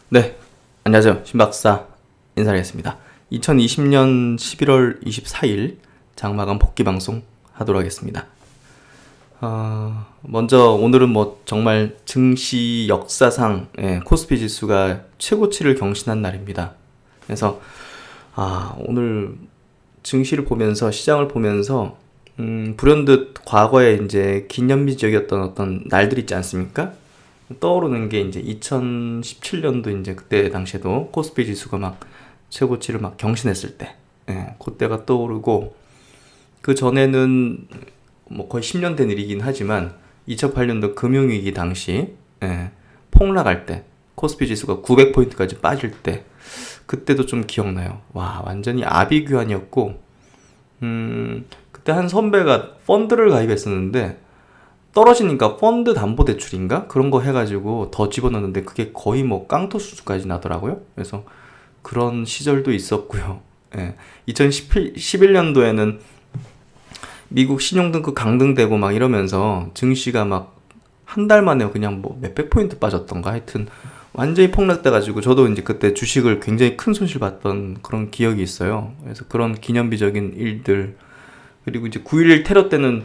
네, 안녕하세요. 신박사 인사드리겠습니다. 2020년 11월 24일 장마감 복귀 방송 하도록 하겠습니다. 먼저 오늘은 뭐 정말 증시 역사상 코스피 지수가 최고치를 경신한 날입니다. 그래서 오늘 증시를 보면서 시장을 보면서 불현듯 과거에 이제 기념비적이었던 어떤 날들 있지 않습니까? 떠오르는 게 이제 2017년도 이제 그때 당시에도 코스피 지수가 막 최고치를 막 경신했을 때, 그때가 떠오르고 그 전에는 뭐 거의 10년 된 일이긴 하지만 2008년도 금융위기 당시 폭락할 때 코스피 지수가 900포인트까지 빠질 때 그때도 좀 기억나요. 와, 완전히 아비규환이었고 그때 한 선배가 펀드를 가입했었는데 떨어지니까 펀드 담보대출인가? 그런 거 해가지고 더 집어넣는데 그게 거의 뭐 깡토 수준까지 나더라고요. 그래서 그런 시절도 있었고요. 2011년도에는 미국 신용등급 강등되고 막 이러면서 증시가 막 한 달 만에 그냥 뭐 몇백 포인트 빠졌던가 하여튼 완전히 폭락돼가지고 저도 이제 그때 주식을 굉장히 큰 손실 봤던 그런 기억이 있어요. 그래서 그런 기념비적인 일들 그리고 이제 9.11 테러 때는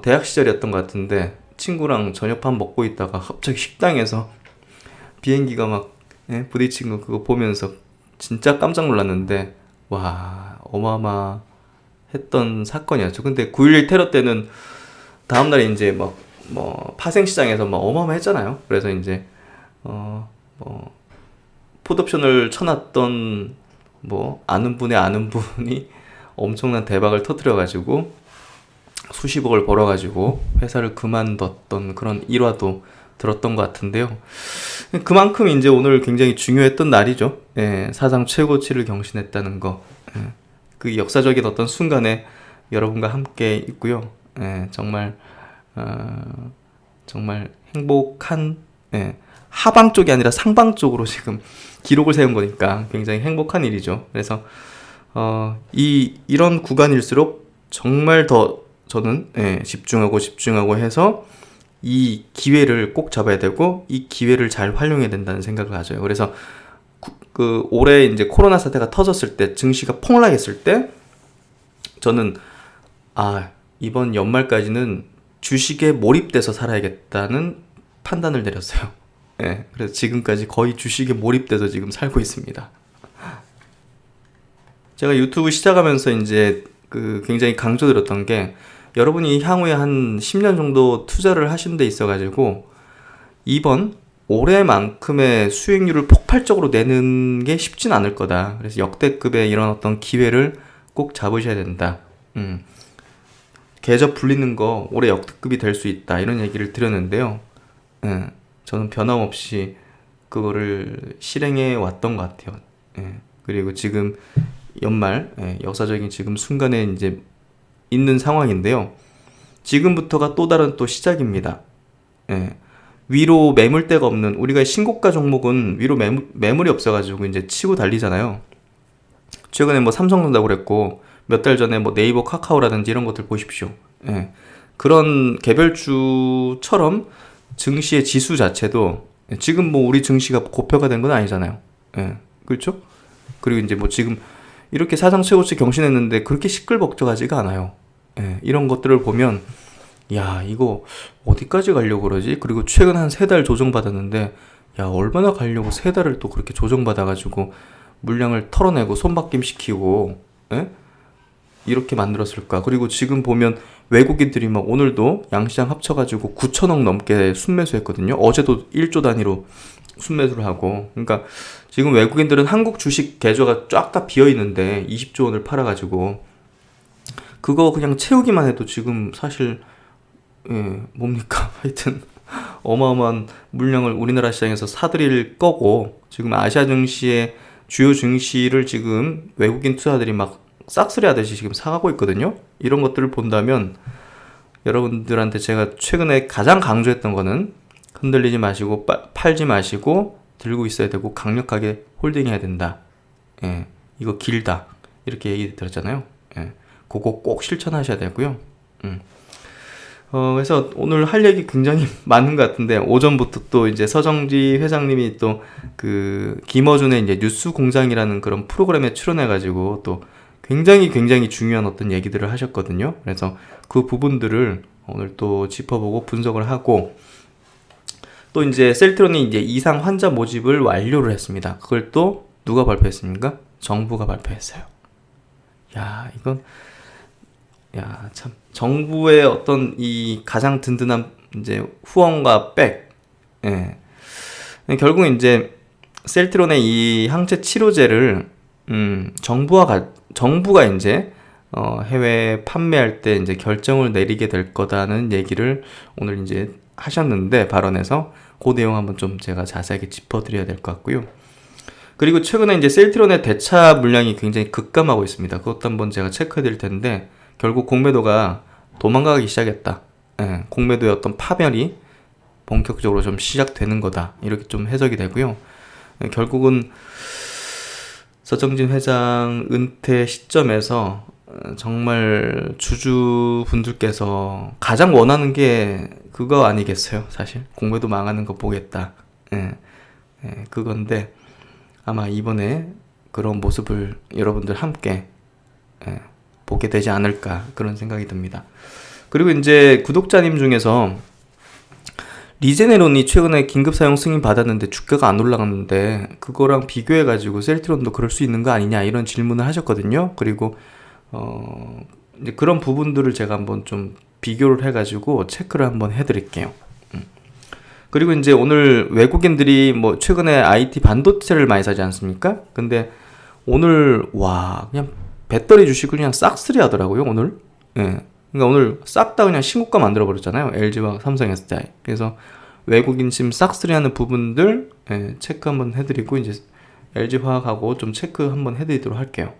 대학 시절이었던 것 같은데 친구랑 저녁밥 먹고 있다가 갑자기 식당에서 비행기가 막 부딪힌 거 그거 보면서 진짜 깜짝 놀랐는데 와 어마어마했던 사건이었죠. 근데 9.11 테러 때는 다음날에 이제 막 뭐 파생시장에서 막 어마어마했잖아요. 그래서 이제 뭐 풋옵션을 쳐놨던 뭐 아는 분이 엄청난 대박을 터뜨려가지고 수십억을 벌어가지고 회사를 그만뒀던 그런 일화도 들었던 것 같은데요. 그만큼 이제 오늘 굉장히 중요했던 날이죠. 사상 최고치를 경신했다는 거. 그 역사적인 어떤 순간에 여러분과 함께 있고요. 정말 행복한 하방 쪽이 아니라 상방 쪽으로 지금 기록을 세운 거니까 굉장히 행복한 일이죠. 그래서 이런 구간일수록 정말 더 저는 집중하고 해서 이 기회를 꼭 잡아야 되고 이 기회를 잘 활용해야 된다는 생각을 가져요. 그래서 그 올해 이제 코로나 사태가 터졌을 때 증시가 폭락했을 때 저는 이번 연말까지는 주식에 몰입돼서 살아야겠다는 판단을 내렸어요. 그래서 지금까지 거의 주식에 몰입돼서 지금 살고 있습니다. 제가 유튜브 시작하면서 이제 그 굉장히 강조드렸던 게 여러분이 향후에 한 10년 정도 투자를 하시는 데 있어가지고 이번 올해만큼의 수익률을 폭발적으로 내는 게 쉽진 않을 거다. 그래서 역대급의 이런 어떤 기회를 꼭 잡으셔야 된다. 계좌 불리는 거 올해 역대급이 될 수 있다. 이런 얘기를 드렸는데요. 저는 변함없이 그거를 실행해 왔던 것 같아요. 그리고 지금 연말 역사적인 지금 순간에 이제 있는 상황인데요. 지금부터가 또 다른 또 시작입니다. 위로 매물대가 없는 우리가 신고가 종목은 위로 매물이 없어가지고 이제 치고 달리잖아요. 최근에 뭐 삼성전자 그랬고 몇 달 전에 뭐 네이버 카카오라든지 이런 것들 보십시오. 그런 개별주처럼 증시의 지수 자체도 지금 뭐 우리 증시가 고표가 된 건 아니잖아요. 그렇죠? 그리고 이제 뭐 지금 이렇게 사상 최고치 경신했는데 그렇게 시끌벅적하지가 않아요. 이런 것들을 보면 야 이거 어디까지 가려고 그러지? 그리고 최근 한 3달 조정받았는데 야 얼마나 가려고 3달을 또 그렇게 조정받아가지고 물량을 털어내고 손바뀜 시키고 이렇게 만들었을까? 그리고 지금 보면 외국인들이 막 오늘도 양시장 합쳐가지고 9천억 넘게 순매수했거든요. 어제도 1조 단위로 순매수를 하고. 그러니까 지금 외국인들은 한국 주식 계좌가 쫙 다 비어 있는데 20조 원을 팔아가지고 그거 그냥 채우기만 해도 지금 사실 뭡니까? 하여튼 어마어마한 물량을 우리나라 시장에서 사들일 거고 지금 아시아 증시의 주요 증시를 지금 외국인 투자들이 막 싹쓸이 하듯이 지금 사가고 있거든요. 이런 것들을 본다면 여러분들한테 제가 최근에 가장 강조했던 거는 흔들리지 마시고 팔지 마시고 들고 있어야 되고 강력하게 홀딩해야 된다. 이거 길다. 이렇게 얘기 드렸잖아요. 그거 꼭 실천하셔야 되고요. 그래서 오늘 할 얘기 굉장히 많은 것 같은데, 오전부터 또 이제 서정지 회장님이 또 그 김어준의 이제 뉴스 공장이라는 그런 프로그램에 출연해가지고 또 굉장히 중요한 어떤 얘기들을 하셨거든요. 그래서 그 부분들을 오늘 또 짚어보고 분석을 하고, 또 이제 셀트론이 이제 이상 환자 모집을 완료를 했습니다. 그걸 또 누가 발표했습니까? 정부가 발표했어요. 참 정부의 어떤 이 가장 든든한 이제 후원과 백, 예. 결국 이제 셀트론의 이 항체 치료제를 정부가 이제 해외 판매할 때 이제 결정을 내리게 될 거다는 얘기를 오늘 이제 하셨는데, 발언에서 그 내용 한번 좀 제가 자세하게 짚어드려야 될 것 같고요. 그리고 최근에 이제 셀트론의 대차 물량이 굉장히 급감하고 있습니다. 그것도 한번 제가 체크해 드릴 텐데, 결국 공매도가 도망가기 시작했다. 예, 공매도의 어떤 파멸이 본격적으로 좀 시작되는 거다. 이렇게 좀 해석이 되고요. 결국은 서정진 회장 은퇴 시점에서 정말 주주분들께서 가장 원하는 게 그거 아니겠어요? 사실 공매도 망하는 거 보겠다. 그건데 아마 이번에 그런 모습을 여러분들 함께 보게 되지 않을까, 그런 생각이 듭니다. 그리고 이제 구독자님 중에서 리제네론이 최근에 긴급 사용 승인 받았는데 주가가 안 올라갔는데 그거랑 비교해가지고 셀트론도 그럴 수 있는 거 아니냐, 이런 질문을 하셨거든요. 그리고 이제 그런 부분들을 제가 한번 좀 비교를 해가지고 체크를 한번 해드릴게요. 그리고 이제 오늘 외국인들이 뭐 최근에 IT 반도체를 많이 사지 않습니까? 근데 오늘 그냥 배터리 주식을 그냥 싹쓸이 하더라고요, 오늘. 예. 그러니까 오늘 싹 다 그냥 신고가 만들어 버렸잖아요, LG와 삼성 SDI. 그래서 외국인 심 싹쓸이 하는 부분들 체크 한번 해드리고, 이제 LG화학하고 좀 체크 한번 해드리도록 할게요.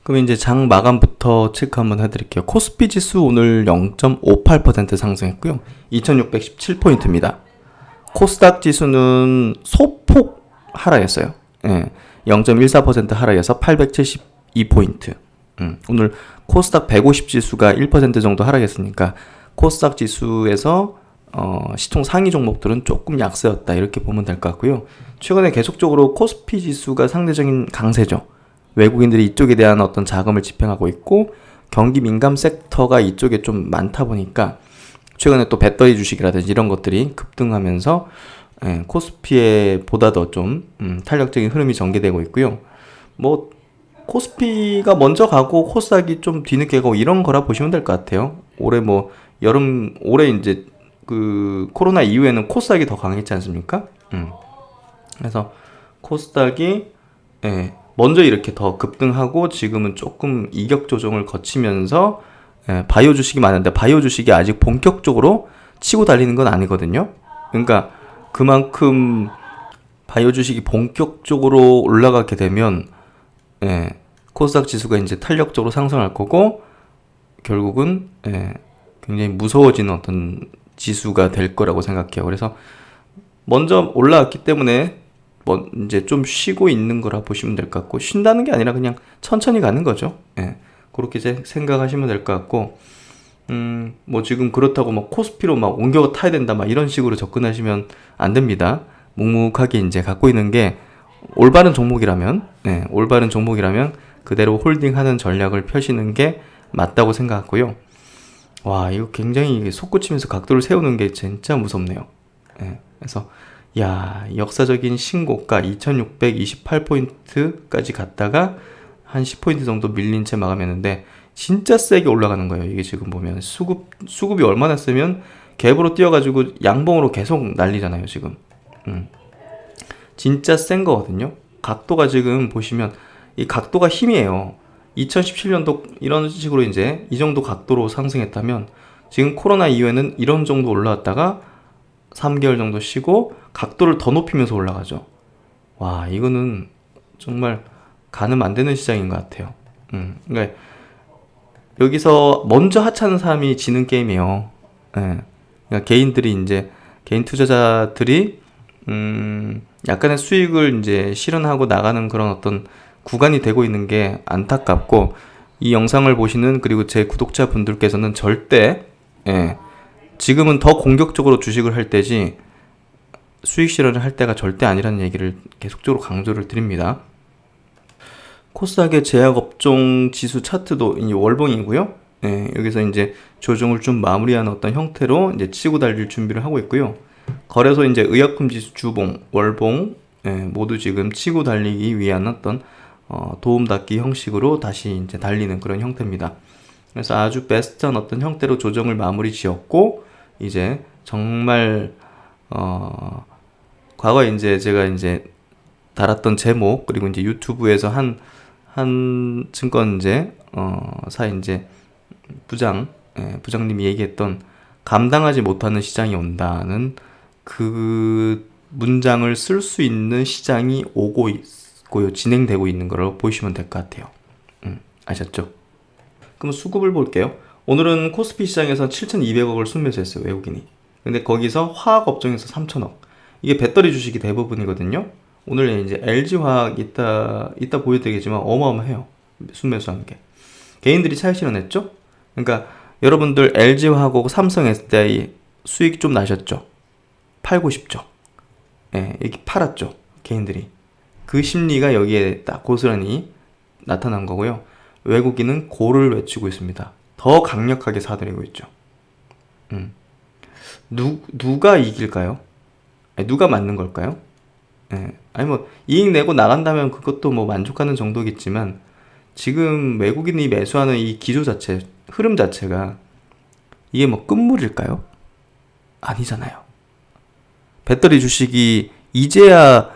그럼 이제 장 마감부터 체크 한번 해드릴게요. 코스피 지수 오늘 0.58% 상승했고요. 2617포인트입니다. 코스닥 지수는 소폭 하락했어요. 0.14% 하락해서 872포인트. 오늘 코스닥 150 지수가 1% 정도 하락했으니까 코스닥 지수에서 시총 상위 종목들은 조금 약세였다, 이렇게 보면 될 것 같고요. 최근에 계속적으로 코스피 지수가 상대적인 강세죠. 외국인들이 이쪽에 대한 어떤 자금을 집행하고 있고, 경기 민감 섹터가 이쪽에 좀 많다 보니까 최근에 또 배터리 주식이라든지 이런 것들이 급등하면서 코스피에 보다 더 좀 탄력적인 흐름이 전개되고 있고요. 뭐 코스피가 먼저 가고 코스닥이 좀 뒤늦게 가고 이런 거라 보시면 될 것 같아요. 올해 뭐 올해 이제 그 코로나 이후에는 코스닥이 더 강했지 않습니까? 그래서 코스닥이 먼저 이렇게 더 급등하고, 지금은 조금 이격 조정을 거치면서 바이오 주식이 많은데, 바이오 주식이 아직 본격적으로 치고 달리는 건 아니거든요. 그러니까 그만큼 바이오 주식이 본격적으로 올라가게 되면 코스닥 지수가 이제 탄력적으로 상승할 거고, 결국은 굉장히 무서워지는 어떤 지수가 될 거라고 생각해요. 그래서 먼저 올라왔기 때문에 이제 좀 쉬고 있는 거라 보시면 될 것 같고, 쉰다는 게 아니라 그냥 천천히 가는 거죠. 그렇게 이제 생각하시면 될 것 같고, 뭐 지금 그렇다고 막 코스피로 막 옮겨 타야 된다, 막 이런 식으로 접근하시면 안 됩니다. 묵묵하게 이제 갖고 있는 게 올바른 종목이라면 그대로 홀딩하는 전략을 펴시는 게 맞다고 생각하고요. 이거 굉장히 솟구치면서 각도를 세우는 게 진짜 무섭네요. 그래서 역사적인 신고가 2628포인트까지 갔다가 한 10포인트 정도 밀린 채 마감했는데, 진짜 세게 올라가는 거예요. 이게 지금 보면 수급이 얼마나 세면 갭으로 뛰어가지고 양봉으로 계속 날리잖아요, 지금. 진짜 센 거거든요. 각도가 지금 보시면 이 각도가 힘이에요. 2017년도 이런 식으로 이제 이 정도 각도로 상승했다면, 지금 코로나 이후에는 이런 정도 올라왔다가 3개월 정도 쉬고 각도를 더 높이면서 올라가죠. 이거는 정말 가늠 안 되는 시장인 것 같아요. 그러니까 여기서 먼저 하차하는 사람이 지는 게임이에요. 그러니까 개인 투자자들이 약간의 수익을 이제 실현하고 나가는 그런 어떤 구간이 되고 있는 게 안타깝고, 이 영상을 보시는 그리고 제 구독자분들께서는 절대 예. 지금은 더 공격적으로 주식을 할 때지 수익 실현을 할 때가 절대 아니라는 얘기를 계속적으로 강조를 드립니다. 코스닥의 제약업종 지수 차트도 이제 월봉이고요. 예, 여기서 이제 조정을 좀 마무리하는 어떤 형태로 이제 치고 달릴 준비를 하고 있고요. 거래소 이제 의약품 지수 주봉, 월봉, 예, 모두 지금 치고 달리기 위한 어떤 도움닫기 형식으로 다시 이제 달리는 그런 형태입니다. 그래서 아주 베스트한 어떤 형태로 조정을 마무리 지었고, 이제 정말 과거에 이제 제가 이제 달았던 제목, 그리고 이제 유튜브에서 한 증권제 사 이제 부장님이 얘기했던 감당하지 못하는 시장이 온다는 그 문장을 쓸 수 있는 시장이 오고 있고요, 진행되고 있는 걸 보시면 될 것 같아요. 아셨죠? 그럼 수급을 볼게요. 오늘은 코스피 시장에서 7,200억을 순매수했어요, 외국인이. 근데 거기서 화학 업종에서 3,000억. 이게 배터리 주식이 대부분이거든요. 오늘 이제 LG화학 이따 보여드리겠지만 어마어마해요, 순매수한 게. 개인들이 차익 실현했죠. 그러니까 여러분들 LG화학하고 삼성 SDI 수익 좀 나셨죠. 팔고 싶죠. 예, 이렇게 팔았죠, 개인들이. 그 심리가 여기에 딱 고스란히 나타난 거고요. 외국인은 고를 외치고 있습니다. 더 강력하게 사들이고 있죠. 누가 이길까요? 아니, 누가 맞는 걸까요? 예. 아니 뭐 이익 내고 나간다면 그것도 뭐 만족하는 정도겠지만, 지금 외국인이 매수하는 이 기조 자체, 흐름 자체가 이게 뭐 끝물일까요? 아니잖아요. 배터리 주식이 이제야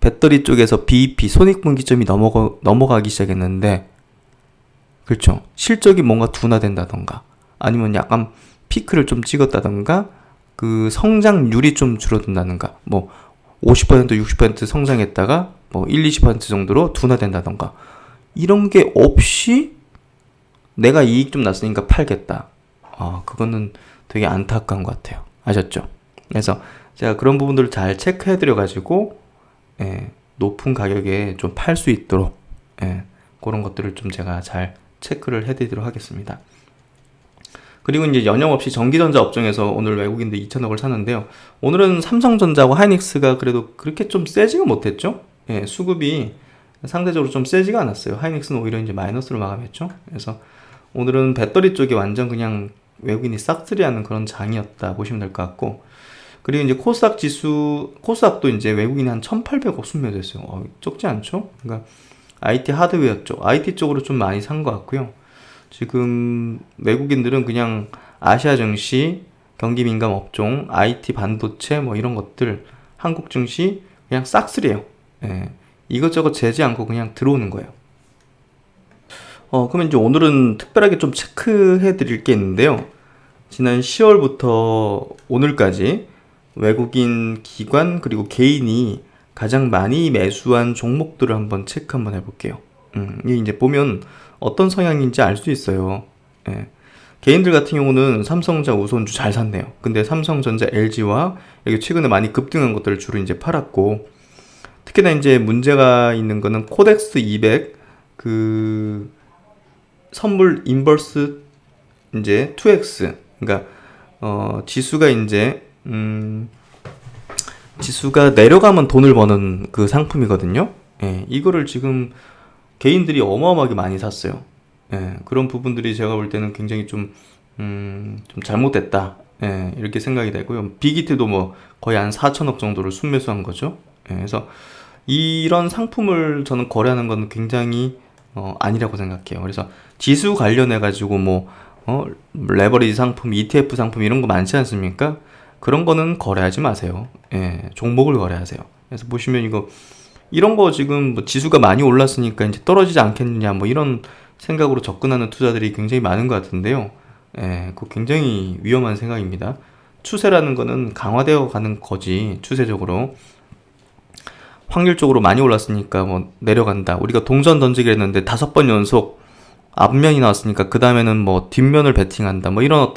배터리 쪽에서 BEP, 손익분기점이 넘어가기 시작했는데, 그렇죠. 실적이 뭔가 둔화된다던가, 아니면 약간 피크를 좀 찍었다던가, 그 성장률이 좀 줄어든다던가, 뭐 50%, 60% 성장했다가 뭐 1, 20% 정도로 둔화된다던가, 이런 게 없이 내가 이익 좀 났으니까 팔겠다. 그거는 되게 안타까운 것 같아요. 아셨죠? 그래서 제가 그런 부분들을 잘 체크해드려가지고, 높은 가격에 좀 팔 수 있도록, 그런 것들을 좀 제가 잘 체크를 해드리도록 하겠습니다. 그리고 이제 연영 없이 전기전자 업종에서 오늘 외국인들 2천억을 샀는데요. 오늘은 삼성전자하고 하이닉스가 그래도 그렇게 좀 세지가 못했죠. 수급이 상대적으로 좀 세지가 않았어요. 하이닉스는 오히려 이제 마이너스로 마감했죠. 그래서 오늘은 배터리 쪽이 완전 그냥 외국인이 싹쓸이하는 그런 장이었다 보시면 될 것 같고, 그리고 이제 코스닥 지수, 코스닥도 이제 외국인이 한 1,800억 순매도했어요. 적지 않죠? 그러니까 IT 하드웨어 쪽, IT 쪽으로 좀 많이 산 것 같고요. 지금 외국인들은 그냥 아시아 증시, 경기 민감 업종, IT 반도체 뭐 이런 것들, 한국 증시 그냥 싹쓸이에요. 이것저것 재지 않고 그냥 들어오는 거예요. 그러면 이제 오늘은 특별하게 좀 체크해 드릴 게 있는데요. 지난 10월부터 오늘까지 외국인 기관 그리고 개인이 가장 많이 매수한 종목들을 한번 체크 한번 해볼게요. 이게 이제 보면 어떤 성향인지 알 수 있어요. 개인들 같은 경우는 삼성전자, 우선주 잘 샀네요. 근데 삼성전자, LG와 여기 최근에 많이 급등한 것들을 주로 이제 팔았고, 특히나 이제 문제가 있는 거는 코덱스 200 그 선물 인버스 이제 2x, 그러니까 지수가 이제 지수가 내려가면 돈을 버는 그 상품이거든요. 이거를 지금 개인들이 어마어마하게 많이 샀어요. 그런 부분들이 제가 볼 때는 굉장히 좀 잘못됐다. 이렇게 생각이 되고요. 빅히트도 뭐 거의 한 4천억 정도를 순매수한 거죠. 그래서 이런 상품을 저는 거래하는 건 굉장히 아니라고 생각해요. 그래서 지수 관련해 가지고 뭐 레버리지 상품, ETF 상품 이런 거 많지 않습니까? 그런 거는 거래하지 마세요. 종목을 거래하세요. 그래서 보시면 이런 거 지금 뭐 지수가 많이 올랐으니까 이제 떨어지지 않겠느냐 뭐 이런 생각으로 접근하는 투자들이 굉장히 많은 것 같은데요. 그거 굉장히 위험한 생각입니다. 추세라는 거는 강화되어 가는 거지, 추세적으로. 확률적으로 많이 올랐으니까 뭐 내려간다. 우리가 동전 던지기 했는데 5번 연속 앞면이 나왔으니까 그 다음에는 뭐 뒷면을 베팅한다. 뭐 이런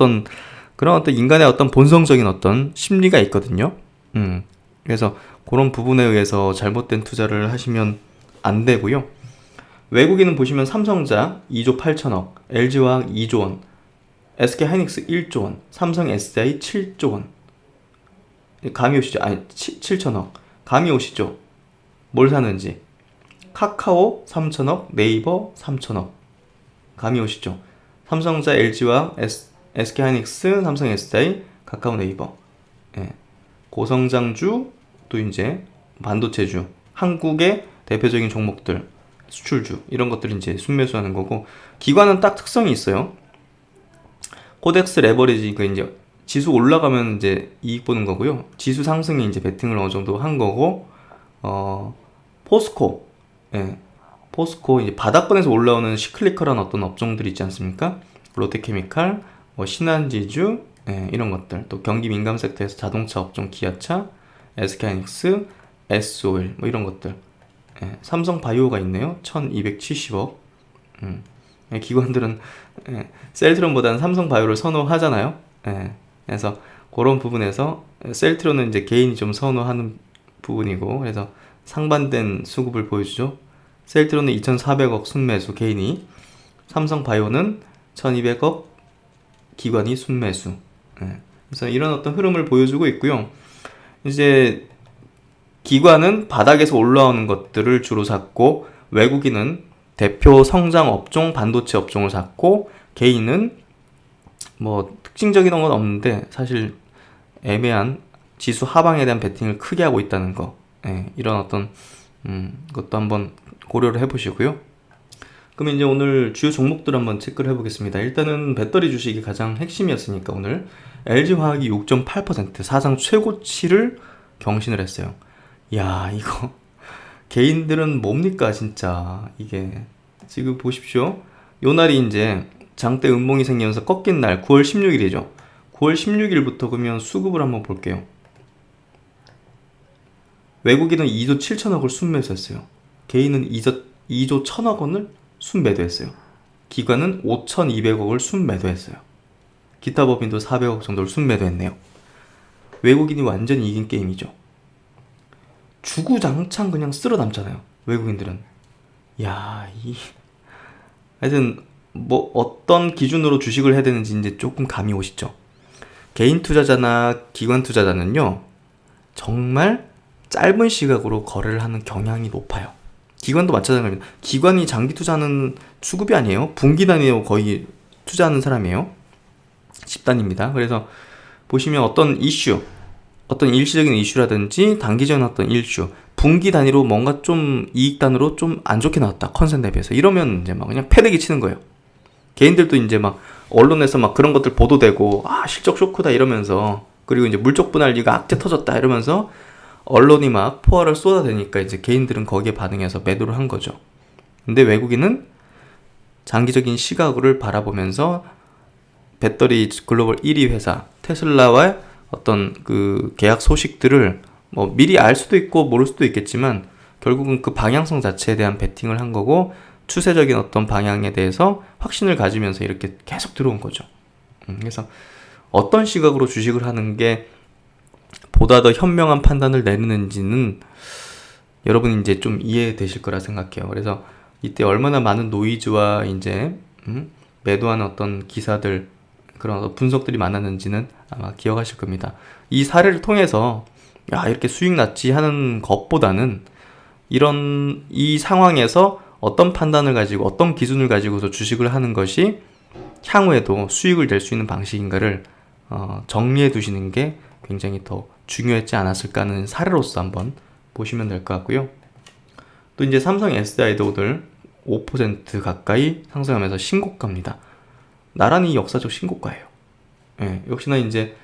그런 어떤 인간의 어떤 본성적인 어떤 심리가 있거든요. 그래서 그런 부분에 의해서 잘못된 투자를 하시면 안 되고요. 외국인은 보시면 삼성전자 2조 8천억, LG화학 2조 원. SK하이닉스 1조 원, 삼성 SDI 7조 원. 감이 오시죠? 아니 7천억. 감이 오시죠? 뭘 사는지. 카카오 3천억, 네이버 3천억. 감이 오시죠? 삼성전자, LG와 SK하이닉스, 삼성 SDI, 카카오, 네이버. 예. 고성장주, 또 이제 반도체주, 한국의 대표적인 종목들, 수출주 이런 것들 이제 순매수하는 거고, 기관은 딱 특성이 있어요. 코덱스 레버리지, 그 이제 지수 올라가면 이제 이익 보는 거고요. 지수 상승에 이제 베팅을 어느 정도 한 거고, 포스코, 예. 포스코 이제 바닥권에서 올라오는 시클리컬한 어떤 업종들이 있지 않습니까? 롯데케미칼, 신한지주, 예, 이런 것들. 또 경기 민감 섹터에서 자동차 업종, 기아차, SK하이닉스, S오일 뭐 이런 것들. 예, 삼성바이오가 있네요. 1270억. 예, 기관들은 예, 셀트론보다는 삼성바이오를 선호하잖아요. 예, 그래서 그런 부분에서 셀트론은 이제 개인이 좀 선호하는 부분이고, 그래서 상반된 수급을 보여주죠. 셀트론은 2400억 순매수 개인이, 삼성바이오는 1200억 기관이 순매수. 예, 그래서 이런 어떤 흐름을 보여주고 있고요. 이제 기관은 바닥에서 올라오는 것들을 주로 샀고, 외국인은 대표 성장 업종, 반도체 업종을 샀고, 개인은 뭐 특징적인 건 없는데 사실 애매한 지수 하방에 대한 베팅을 크게 하고 있다는 거. 예, 이런 어떤 것도 한번 고려를 해보시고요. 그럼 이제 오늘 주요 종목들 한번 체크를 해보겠습니다. 일단은 배터리 주식이 가장 핵심이었으니까 오늘 LG화학이 6.8% 사상 최고치를 경신을 했어요. 야, 이거 개인들은 뭡니까 진짜. 이게 지금 보십시오. 요 날이 이제 장대 음봉이 생기면서 꺾인 날 9월 16일이죠. 9월 16일부터 그러면 수급을 한번 볼게요. 외국인은 2조 7천억을 순매수했어요. 개인은 2조 1천억 원을 순매도했어요. 기관은 5,200억을 순매도했어요. 기타 법인도 400억 정도를 순매도했네요. 외국인이 완전히 이긴 게임이죠. 주구장창 그냥 쓸어 담잖아요. 외국인들은. 야, 하여튼 뭐 어떤 기준으로 주식을 해야 되는지 이제 조금 감이 오시죠. 개인 투자자나 기관 투자자는요, 정말 짧은 시각으로 거래를 하는 경향이 높아요. 기관도 마찬가지입니다. 기관이 장기 투자하는 수급이 아니에요. 분기 단위로 거의 투자하는 사람이에요. 집단입니다. 그래서 보시면 어떤 이슈, 어떤 일시적인 이슈라든지 단기적인 어떤 이슈, 분기 단위로 뭔가 좀 이익단으로 좀 안 좋게 나왔다, 컨센 대비해서. 이러면 이제 막 그냥 패대기 치는 거예요. 개인들도 이제 막 언론에서 막 그런 것들 보도되고, 아, 실적 쇼크다 이러면서, 그리고 이제 물적 분할기가 악재 터졌다 이러면서 언론이 막 포화를 쏟아대니까 이제 개인들은 거기에 반응해서 매도를 한 거죠. 근데 외국인은 장기적인 시각을 바라보면서 배터리 글로벌 1위 회사 테슬라와의 어떤 그 계약 소식들을 뭐 미리 알 수도 있고 모를 수도 있겠지만, 결국은 그 방향성 자체에 대한 베팅을 한 거고, 추세적인 어떤 방향에 대해서 확신을 가지면서 이렇게 계속 들어온 거죠. 그래서 어떤 시각으로 주식을 하는 게 보다 더 현명한 판단을 내리는지는 여러분이 이제 좀 이해되실 거라 생각해요. 그래서 이때 얼마나 많은 노이즈와 이제 매도하는 어떤 기사들, 그런 분석들이 많았는지는 아마 기억하실 겁니다. 이 사례를 통해서 야, 이렇게 수익 났지 하는 것보다는 이 상황에서 어떤 판단을 가지고 어떤 기준을 가지고서 주식을 하는 것이 향후에도 수익을 낼 수 있는 방식인가를 정리해 두시는 게 굉장히 더 중요했지 않았을까 하는 사례로서 한번 보시면 될 것 같고요. 또 이제 삼성 SDI도 오늘 5% 가까이 상승하면서 신고가입니다. 나란히 역사적 신고가예요. 예, 역시나 이제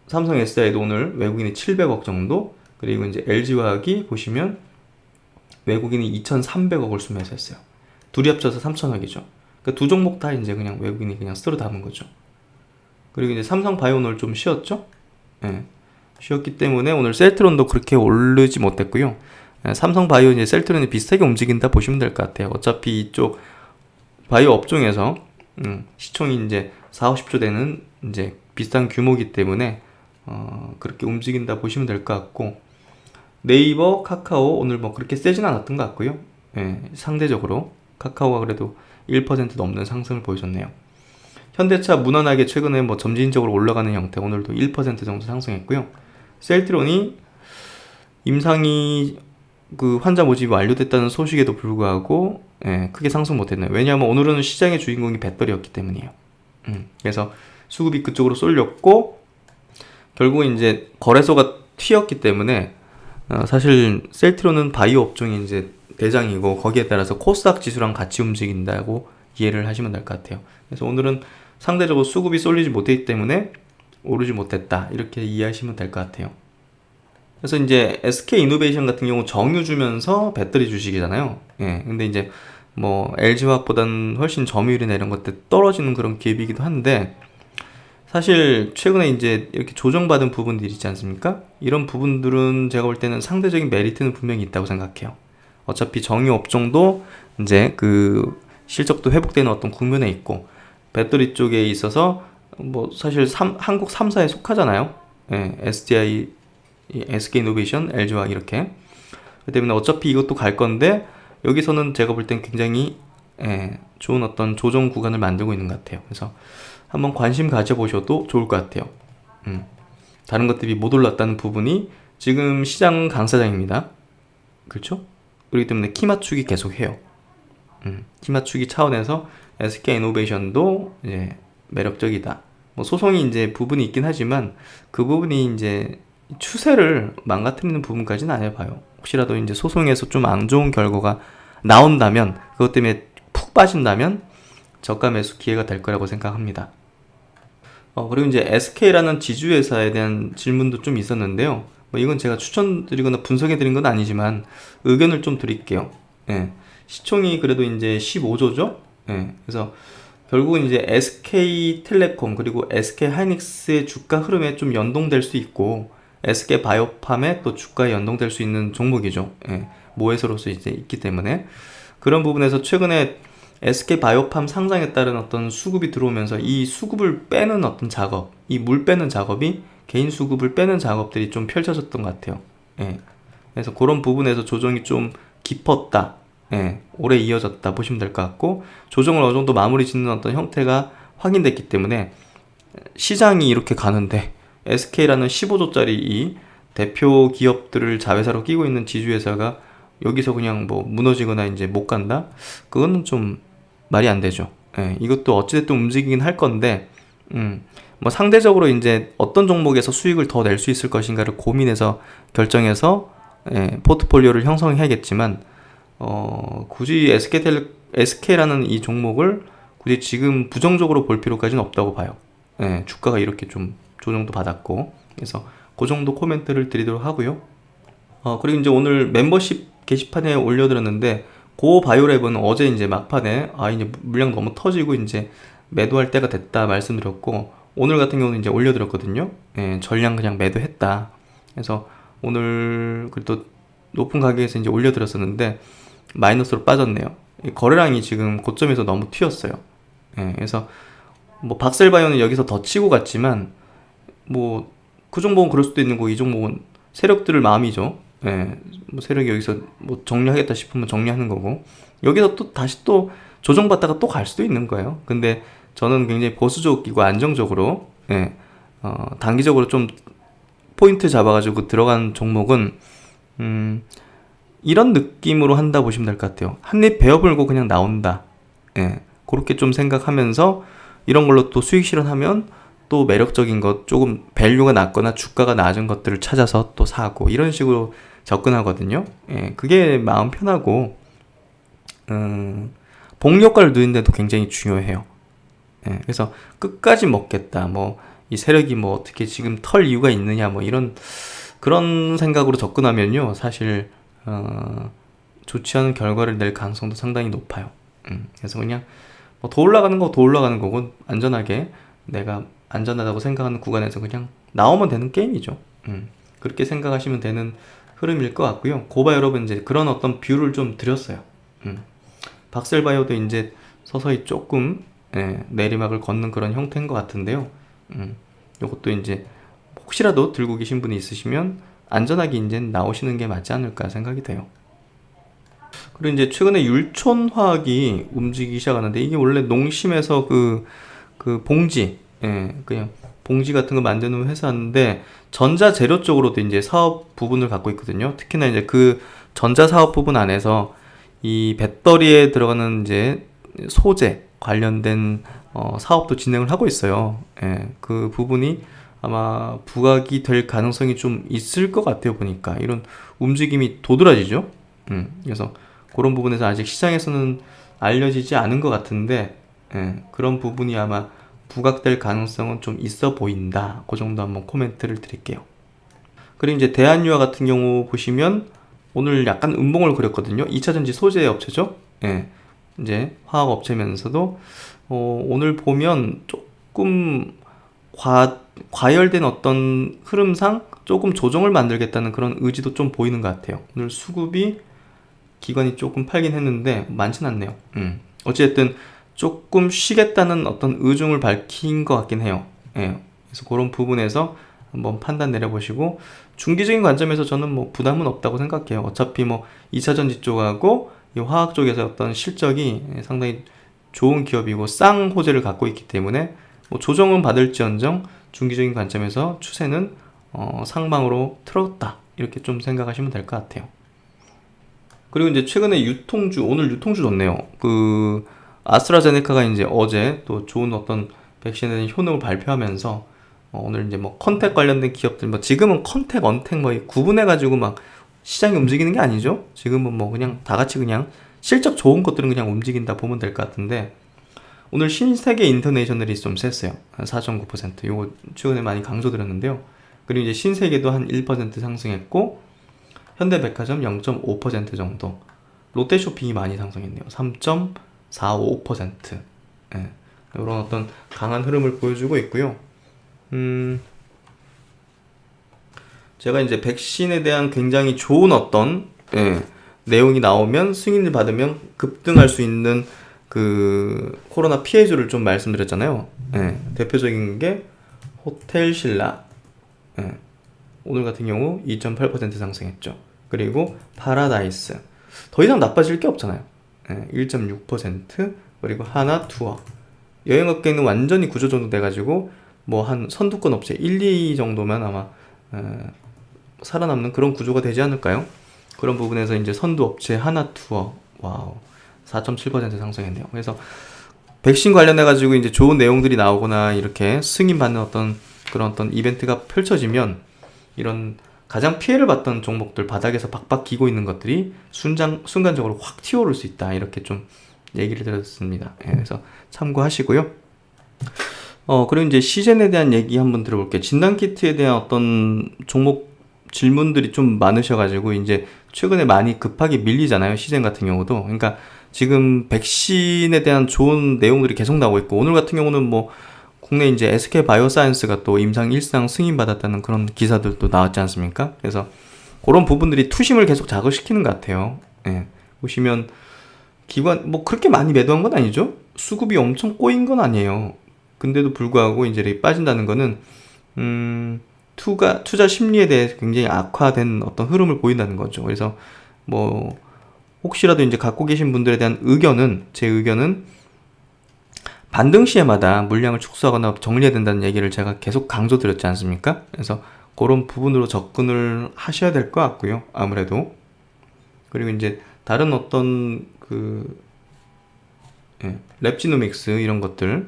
삼성 SDI도 오늘 외국인이 700억 정도, 그리고 이제 LG화학이 보시면 외국인이 2,300억을 순매수했어요. 둘이 합쳐서 3,000억이죠. 그러니까 두 종목 다 이제 그냥 외국인이 그냥 쓸어 담은 거죠. 그리고 이제 삼성바이오 오늘 좀 쉬었죠? 예, 쉬었기 때문에 오늘 셀트론도 그렇게 오르지 못했고요. 예, 삼성바이오 이제 셀트론이 비슷하게 움직인다 보시면 될 것 같아요. 어차피 이쪽 바이오 업종에서 시총이 이제 4, 50조 되는 이제 비슷한 규모이기 때문에 그렇게 움직인다 보시면 될 것 같고, 네이버, 카카오 오늘 뭐 그렇게 세진 않았던 것 같고요. 예, 상대적으로 카카오가 그래도 1% 넘는 상승을 보여줬네요. 현대차 무난하게 최근에 뭐 점진적으로 올라가는 형태, 오늘도 1% 정도 상승했고요. 셀트론이 임상이 그 환자 모집이 완료됐다는 소식에도 불구하고 크게 상승 못했네요. 왜냐하면 오늘은 시장의 주인공이 배터리였기 때문이에요. 그래서 수급이 그쪽으로 쏠렸고 결국 이제 거래소가 튀었기 때문에 사실 셀트론은 바이오 업종이 이제 대장이고 거기에 따라서 코스닥 지수랑 같이 움직인다고 이해를 하시면 될 것 같아요. 그래서 오늘은 상대적으로 수급이 쏠리지 못했기 때문에 오르지 못했다, 이렇게 이해하시면 될 것 같아요. 그래서 이제 SK이노베이션 같은 경우 정유 주면서 배터리 주식이잖아요. 근데 이제 뭐 LG화학보다는 훨씬 점유율이나 이런 것들 떨어지는 그런 기업이기도 한데, 사실 최근에 이제 이렇게 조정받은 부분들이 있지 않습니까? 이런 부분들은 제가 볼 때는 상대적인 메리트는 분명히 있다고 생각해요. 어차피 정유 업종도 이제 그 실적도 회복되는 어떤 국면에 있고, 배터리 쪽에 있어서 뭐 사실 한국 3사에 속하잖아요. SDI, SK이노베이션, LG화학 이렇게. 그렇기 때문에 어차피 이것도 갈 건데, 여기서는 제가 볼 땐 굉장히 좋은 어떤 조정 구간을 만들고 있는 것 같아요. 그래서 한번 관심 가져보셔도 좋을 것 같아요. 다른 것들이 못 올랐다는 부분이 지금 시장 강사장입니다. 그렇죠? 그렇기 때문에 키 맞추기 계속 해요. 키 맞추기 차원에서 SK이노베이션도 이제 매력적이다. 뭐 소송이 이제 부분이 있긴 하지만 그 부분이 이제 추세를 망가뜨리는 부분까지는 안 해봐요. 혹시라도 이제 소송에서 좀 안 좋은 결과가 나온다면, 그것 때문에 푹 빠진다면 저가 매수 기회가 될 거라고 생각합니다. 그리고 이제 SK라는 지주회사에 대한 질문도 좀 있었는데요. 뭐 이건 제가 추천드리거나 분석해드린 건 아니지만 의견을 좀 드릴게요. 시총이 그래도 이제 15조죠? 그래서 결국은 이제 SK텔레콤 그리고 SK하이닉스의 주가 흐름에 좀 연동될 수 있고, SK바이오팜의 또 주가에 연동될 수 있는 종목이죠. 모회사로서 이제 있기 때문에 그런 부분에서 최근에 SK바이오팜 상장에 따른 어떤 수급이 들어오면서 이 수급을 빼는 어떤 작업, 이 물 빼는 작업이, 개인 수급을 빼는 작업들이 좀 펼쳐졌던 것 같아요. 그래서 그런 부분에서 조정이 좀 깊었다, 오래 이어졌다 보시면 될 것 같고, 조정을 어느 정도 마무리 짓는 어떤 형태가 확인됐기 때문에 시장이 이렇게 가는데 SK라는 15조짜리 이 대표 기업들을 자회사로 끼고 있는 지주회사가 여기서 그냥 뭐 무너지거나 이제 못 간다? 그거는 좀 말이 안 되죠. 이것도 어찌됐든 움직이긴 할 건데, 뭐 상대적으로 이제 어떤 종목에서 수익을 더 낼 수 있을 것인가를 고민해서 결정해서 포트폴리오를 형성해야겠지만, 굳이 SK라는 이 종목을 굳이 지금 부정적으로 볼 필요까지는 없다고 봐요. 주가가 이렇게 좀 조정도 받았고, 그래서 그 정도 코멘트를 드리도록 하고요. 그리고 이제 오늘 멤버십 게시판에 올려드렸는데, 고 바이오랩은 어제 이제 막판에 이제 물량 너무 터지고 이제 매도할 때가 됐다 말씀드렸고, 오늘 같은 경우는 이제 올려드렸거든요. 전량 그냥 매도했다. 그래서 오늘 그래도 높은 가격에서 이제 올려드렸었는데 마이너스로 빠졌네요. 거래량이 지금 고점에서 너무 튀었어요. 그래서 뭐 박셀바이오는 여기서 더 치고 갔지만, 뭐 그 종목은 그럴 수도 있는 거고, 이 종목은 세력들을 마음이죠. 뭐 세력이 여기서 뭐 정리하겠다 싶으면 정리하는 거고, 여기서 또 다시 또 조정받다가 또 갈 수도 있는 거예요. 근데 저는 굉장히 보수적이고 안정적으로, 단기적으로 좀 포인트 잡아가지고 들어간 종목은 이런 느낌으로 한다 보시면 될 것 같아요. 한입 베어물고 그냥 나온다. 그렇게 좀 생각하면서 이런 걸로 또 수익 실현하면 또 매력적인 것, 조금 밸류가 낮거나 주가가 낮은 것들을 찾아서 또 사고, 이런 식으로 접근하거든요. 그게 마음 편하고, 봉 효과를 누리는데도 굉장히 중요해요. 그래서 끝까지 먹겠다, 뭐 이 세력이 뭐 어떻게 지금 털 이유가 있느냐, 뭐 이런 그런 생각으로 접근하면요, 사실 좋지 않은 결과를 낼 가능성도 상당히 높아요. 그래서 그냥 뭐 더 올라가는 거 더 올라가는 거고, 안전하게 내가 안전하다고 생각하는 구간에서 그냥 나오면 되는 게임이죠. 그렇게 생각하시면 되는 흐름일 것 같고요. 고바 여러분 이제 그런 어떤 뷰를 좀 드렸어요. 박셀바이오도 이제 서서히 조금 내리막을 걷는 그런 형태인 것 같은데요. 이것도 이제 혹시라도 들고 계신 분이 있으시면 안전하게 이제 나오시는 게 맞지 않을까 생각이 돼요. 그리고 이제 최근에 율촌화학이 움직이기 시작하는데, 이게 원래 농심에서 그 그 봉지, 그냥 봉지 같은 거 만드는 회사인데 전자 재료 쪽으로도 이제 사업 부분을 갖고 있거든요. 특히나 이제 그 전자 사업 부분 안에서 이 배터리에 들어가는 이제 소재 관련된 사업도 진행을 하고 있어요. 그 부분이 아마 부각이 될 가능성이 좀 있을 것 같아요. 보니까 이런 움직임이 도드라지죠. 그래서 그런 부분에서 아직 시장에서는 알려지지 않은 것 같은데, 그런 부분이 아마 부각될 가능성은 좀 있어 보인다. 그 정도 한번 코멘트를 드릴게요. 그리고 이제 대한유화 같은 경우 보시면 오늘 약간 음봉을 그렸거든요. 2차전지 소재 업체죠. 이제 화학 업체면서도 오늘 보면 조금 과열된 어떤 흐름상 조금 조정을 만들겠다는 그런 의지도 좀 보이는 것 같아요. 오늘 수급이 기관이 조금 팔긴 했는데 많진 않네요. 어쨌든 조금 쉬겠다는 어떤 의중을 밝힌 것 같긴 해요. 그래서 그런 부분에서 한번 판단 내려보시고, 중기적인 관점에서 저는 뭐 부담은 없다고 생각해요. 어차피 뭐 2차전지 쪽하고 이 화학 쪽에서 어떤 실적이 상당히 좋은 기업이고 쌍 호재를 갖고 있기 때문에 뭐 조정은 받을지언정 중기적인 관점에서 추세는 상방으로 틀었다, 이렇게 좀 생각하시면 될 것 같아요. 그리고 이제 최근에 유통주, 오늘 유통주 좋네요. 그 아스트라제네카가 이제 어제 또 좋은 어떤 백신에 대한 효능을 발표하면서 오늘 이제 뭐 컨택 관련된 기업들, 뭐 지금은 컨택, 언택 뭐 구분해가지고 막 시장이 움직이는 게 아니죠. 지금은 뭐 그냥 다 같이 그냥 실적 좋은 것들은 그냥 움직인다 보면 될 것 같은데, 오늘 신세계 인터내셔널이 좀 셌어요. 한 4.9%. 요거 최근에 많이 강조드렸는데요. 그리고 이제 신세계도 한 1% 상승했고, 현대백화점 0.5% 정도, 롯데쇼핑이 많이 상승했네요. 3.45%. 이런 어떤 강한 흐름을 보여주고 있고요. 제가 이제 백신에 대한 굉장히 좋은 어떤 내용이 나오면, 승인을 받으면 급등할 수 있는 그 코로나 피해주를 좀 말씀드렸잖아요. 대표적인 게 호텔신라. 오늘 같은 경우 2.8% 상승했죠. 그리고 파라다이스, 더 이상 나빠질 게 없잖아요. 1.6%. 그리고 하나투어, 여행업계는 완전히 구조조정 돼가지고 뭐 한 선두권 업체 1, 2 정도만 아마 살아남는 그런 구조가 되지 않을까요? 그런 부분에서 이제 선두 업체 하나투어, 와우, 4.7% 상승했네요. 그래서 백신 관련해가지고 이제 좋은 내용들이 나오거나 이렇게 승인받는 어떤 그런 어떤 이벤트가 펼쳐지면, 이런 가장 피해를 봤던 종목들, 바닥에서 박박 기고 있는 것들이 순간적으로 확 튀어오를 수 있다, 이렇게 좀 얘기를 드렸습니다. 그래서 참고하시고요. 그리고 이제 시젠에 대한 얘기 한번 들어볼게요. 진단키트에 대한 어떤 종목 질문들이 좀 많으셔가지고 이제 최근에 많이 급하게 밀리잖아요. 시젠 같은 경우도. 그러니까 지금 백신에 대한 좋은 내용들이 계속 나오고 있고, 오늘 같은 경우는 뭐 국내 이제 SK 바이오사이언스가 또 임상 1상 승인받았다는 그런 기사들도 나왔지 않습니까? 그래서 그런 부분들이 투심을 계속 자극시키는 것 같아요. 보시면 기관 뭐 그렇게 많이 매도한 건 아니죠. 수급이 엄청 꼬인 건 아니에요. 근데도 불구하고 이제 빠진다는 거는 투자 심리에 대해 굉장히 악화된 어떤 흐름을 보인다는 거죠. 그래서 뭐 혹시라도 이제 갖고 계신 분들에 대한 의견은, 제 의견은 반등 시에마다 물량을 축소하거나 정리해야 된다는 얘기를 제가 계속 강조드렸지 않습니까? 그래서 그런 부분으로 접근을 하셔야 될 것 같고요. 아무래도. 그리고 이제 다른 어떤 랩지노믹스 이런 것들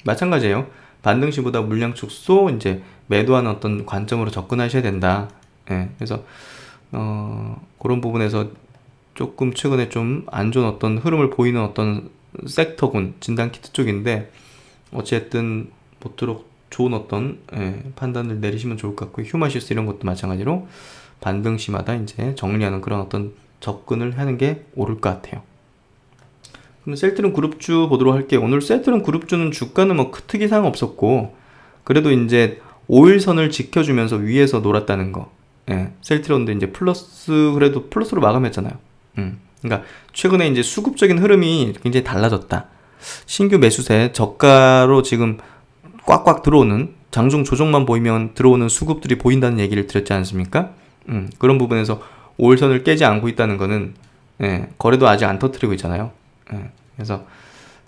마찬가지예요. 반등 시보다 물량 축소, 이제 매도하는 어떤 관점으로 접근하셔야 된다. 그래서 그런 부분에서 조금 최근에 좀 안 좋은 어떤 흐름을 보이는 어떤 섹터군 진단키트 쪽인데, 어쨌든 모쪼록 좋은 어떤 판단을 내리시면 좋을 것 같고, 휴마시스 이런 것도 마찬가지로 반등 시마다 이제 정리하는 그런 어떤 접근을 하는 게 옳을 것 같아요. 그럼 셀트론 그룹주 보도록 할게요. 오늘 셀트론 그룹주는 주가는 뭐 큰 이상 없었고, 그래도 이제 5일선을 지켜주면서 위에서 놀았다는 거. 셀트론도 이제 그래도 플러스로 마감했잖아요. 그러니까 최근에 이제 수급적인 흐름이 굉장히 달라졌다. 신규 매수세, 저가로 지금 꽉꽉 들어오는, 장중 조정만 보이면 들어오는 수급들이 보인다는 얘기를 드렸지 않습니까? 그런 부분에서 5일선을 깨지 않고 있다는 거는 거래도 아직 안 터뜨리고 있잖아요. 그래서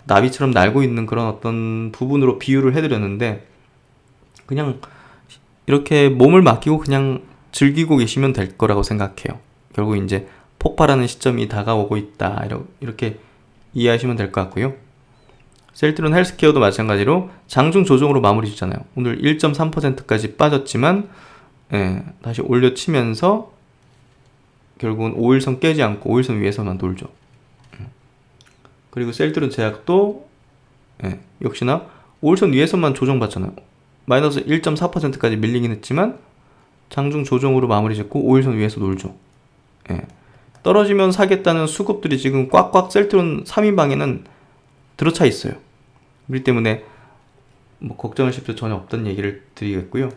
나비처럼 날고 있는 그런 어떤 부분으로 비유를 해드렸는데, 그냥 이렇게 몸을 맡기고 그냥 즐기고 계시면 될 거라고 생각해요. 결국 이제 폭발하는 시점이 다가오고 있다, 이렇게 이해하시면 될 것 같고요. 셀트론 헬스케어도 마찬가지로 장중 조정으로 마무리 짓잖아요. 오늘 1.3%까지 빠졌지만 다시 올려치면서 결국은 5일선 깨지 않고 5일선 위에서만 돌죠. 그리고 셀트론 제약도 역시나 5일선 위에서만 조정받잖아요. 마이너스 1.4%까지 밀리긴 했지만 장중 조정으로 마무리 짓고 5일선 위에서 놀죠. 떨어지면 사겠다는 수급들이 지금 꽉꽉 셀트론 3인방에는 들어차 있어요. 그렇기 때문에 뭐 걱정하실 필요 전혀 없다는 얘기를 드리겠고요.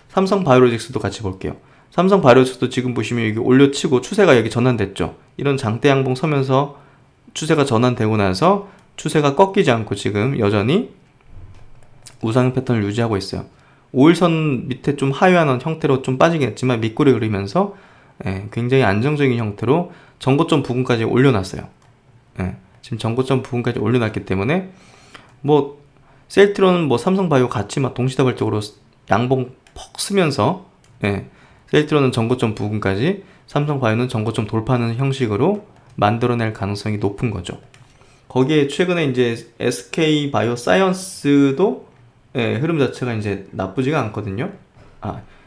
삼성바이오로직스도 같이 볼게요. 삼성바이오로직스도 지금 보시면 여기 올려치고 추세가 여기 전환됐죠. 이런 장대 양봉 서면서 추세가 전환되고 나서 추세가 꺾이지 않고 지금 여전히 우상 패턴을 유지하고 있어요. 5일선 밑에 좀 하회하는 형태로 좀 빠지긴 했지만 밑꼬리 그리면서 굉장히 안정적인 형태로 전고점 부근까지 올려놨어요. 지금 전고점 부근까지 올려놨기 때문에 뭐 셀트론은 뭐 삼성바이오 같이 막 동시다발적으로 양봉 퍽 쓰면서 셀트론은 전고점 부근까지, 삼성바이오는 전고점 돌파하는 형식으로 만들어낼 가능성이 높은 거죠. 거기에 최근에 이제 SK 바이오사이언스도 흐름 자체가 이제 나쁘지가 않거든요.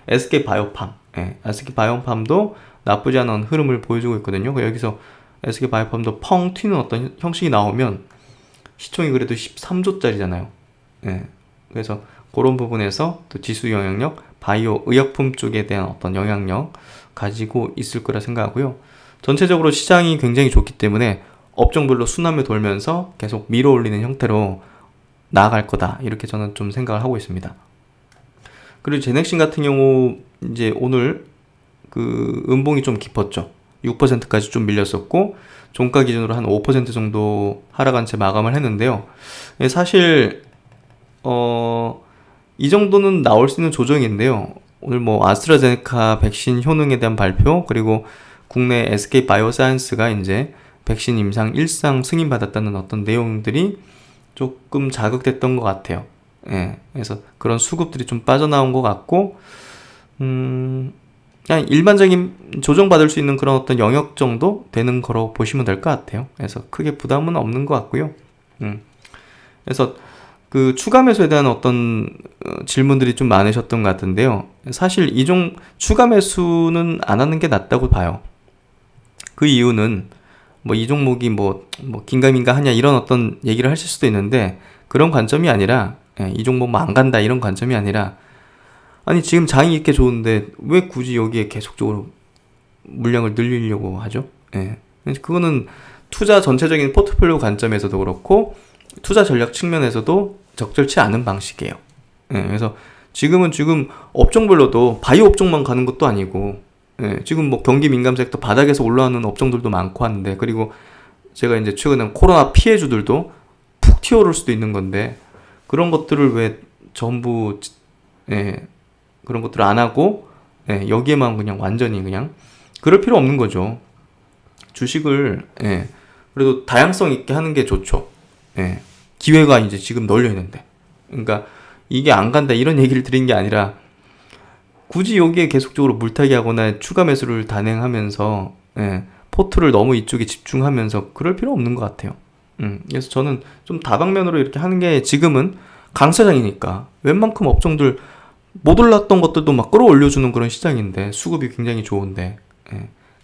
SK 바이오팜, SK 바이오팜도 나쁘지 않은 흐름을 보여주고 있거든요. 여기서 SK 바이오팜도 펑 튀는 어떤 형식이 나오면 시총이 그래도 13조짜리잖아요. 그래서 그런 부분에서 또 지수 영향력, 바이오 의약품 쪽에 대한 어떤 영향력 가지고 있을 거라 생각하고요. 전체적으로 시장이 굉장히 좋기 때문에 업종별로 순환매 돌면서 계속 밀어 올리는 형태로 나아갈 거다, 이렇게 저는 좀 생각을 하고 있습니다. 그리고 제넥신 같은 경우 이제 오늘 그 음봉이 좀 깊었죠. 6%까지 좀 밀렸었고 종가 기준으로 한 5% 정도 하락한 채 마감을 했는데요. 사실 이 정도는 나올 수 있는 조정인데요. 오늘 뭐 아스트라제네카 백신 효능에 대한 발표, 그리고 국내 SK 바이오사이언스가 이제 백신 임상 1상 승인받았다는 어떤 내용들이 조금 자극됐던 것 같아요. 그래서 그런 수급들이 좀 빠져나온 것 같고, 그냥 일반적인 조정받을 수 있는 그런 어떤 영역 정도 되는 거로 보시면 될 것 같아요. 그래서 크게 부담은 없는 것 같고요. 그래서 그 추가 매수에 대한 어떤 질문들이 좀 많으셨던 것 같은데요. 사실 추가 매수는 안 하는 게 낫다고 봐요. 그 이유는 뭐 이 종목이 뭐 긴가민가 하냐 이런 어떤 얘기를 하실 수도 있는데, 그런 관점이 아니라 이 종목 뭐 안 간다 이런 관점이 아니라, 아니 지금 장이 이렇게 좋은데 왜 굳이 여기에 계속적으로 물량을 늘리려고 하죠? 그거는 투자 전체적인 포트폴리오 관점에서도 그렇고 투자 전략 측면에서도 적절치 않은 방식이에요. 그래서 지금 업종별로도 바이오 업종만 가는 것도 아니고, 지금 뭐 경기 민감 섹터 바닥에서 올라오는 업종들도 많고 하는데, 그리고 제가 이제 최근에 코로나 피해주들도 푹 튀어오를 수도 있는 건데, 그런 것들을 왜 전부 그런 것들을 안 하고 여기에만 그냥 완전히 그냥 그럴 필요 없는 거죠. 주식을 그래도 다양성 있게 하는 게 좋죠. 기회가 이제 지금 널려 있는데, 그러니까 이게 안 간다 이런 얘기를 드린 게 아니라, 굳이 여기에 계속적으로 물타기 하거나 추가 매수를 단행하면서 포트를 너무 이쪽에 집중하면서 그럴 필요 없는 것 같아요. 그래서 저는 좀 다방면으로 이렇게 하는 게, 지금은 강세장이니까 웬만큼 업종들 못 올랐던 것들도 막 끌어올려주는 그런 시장인데, 수급이 굉장히 좋은데,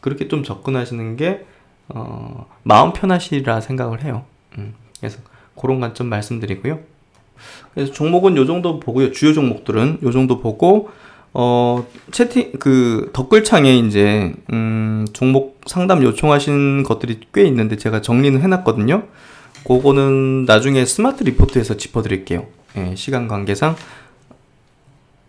그렇게 좀 접근하시는 게 마음 편하시리라 생각을 해요. 그래서 그런 관점 말씀드리고요. 그래서 종목은 요 정도 보고요. 주요 종목들은 요 정도 보고, 채팅 댓글창에 이제 종목 상담 요청하신 것들이 꽤 있는데 제가 정리는 해놨거든요. 그거는 나중에 스마트 리포트에서 짚어드릴게요. 시간 관계상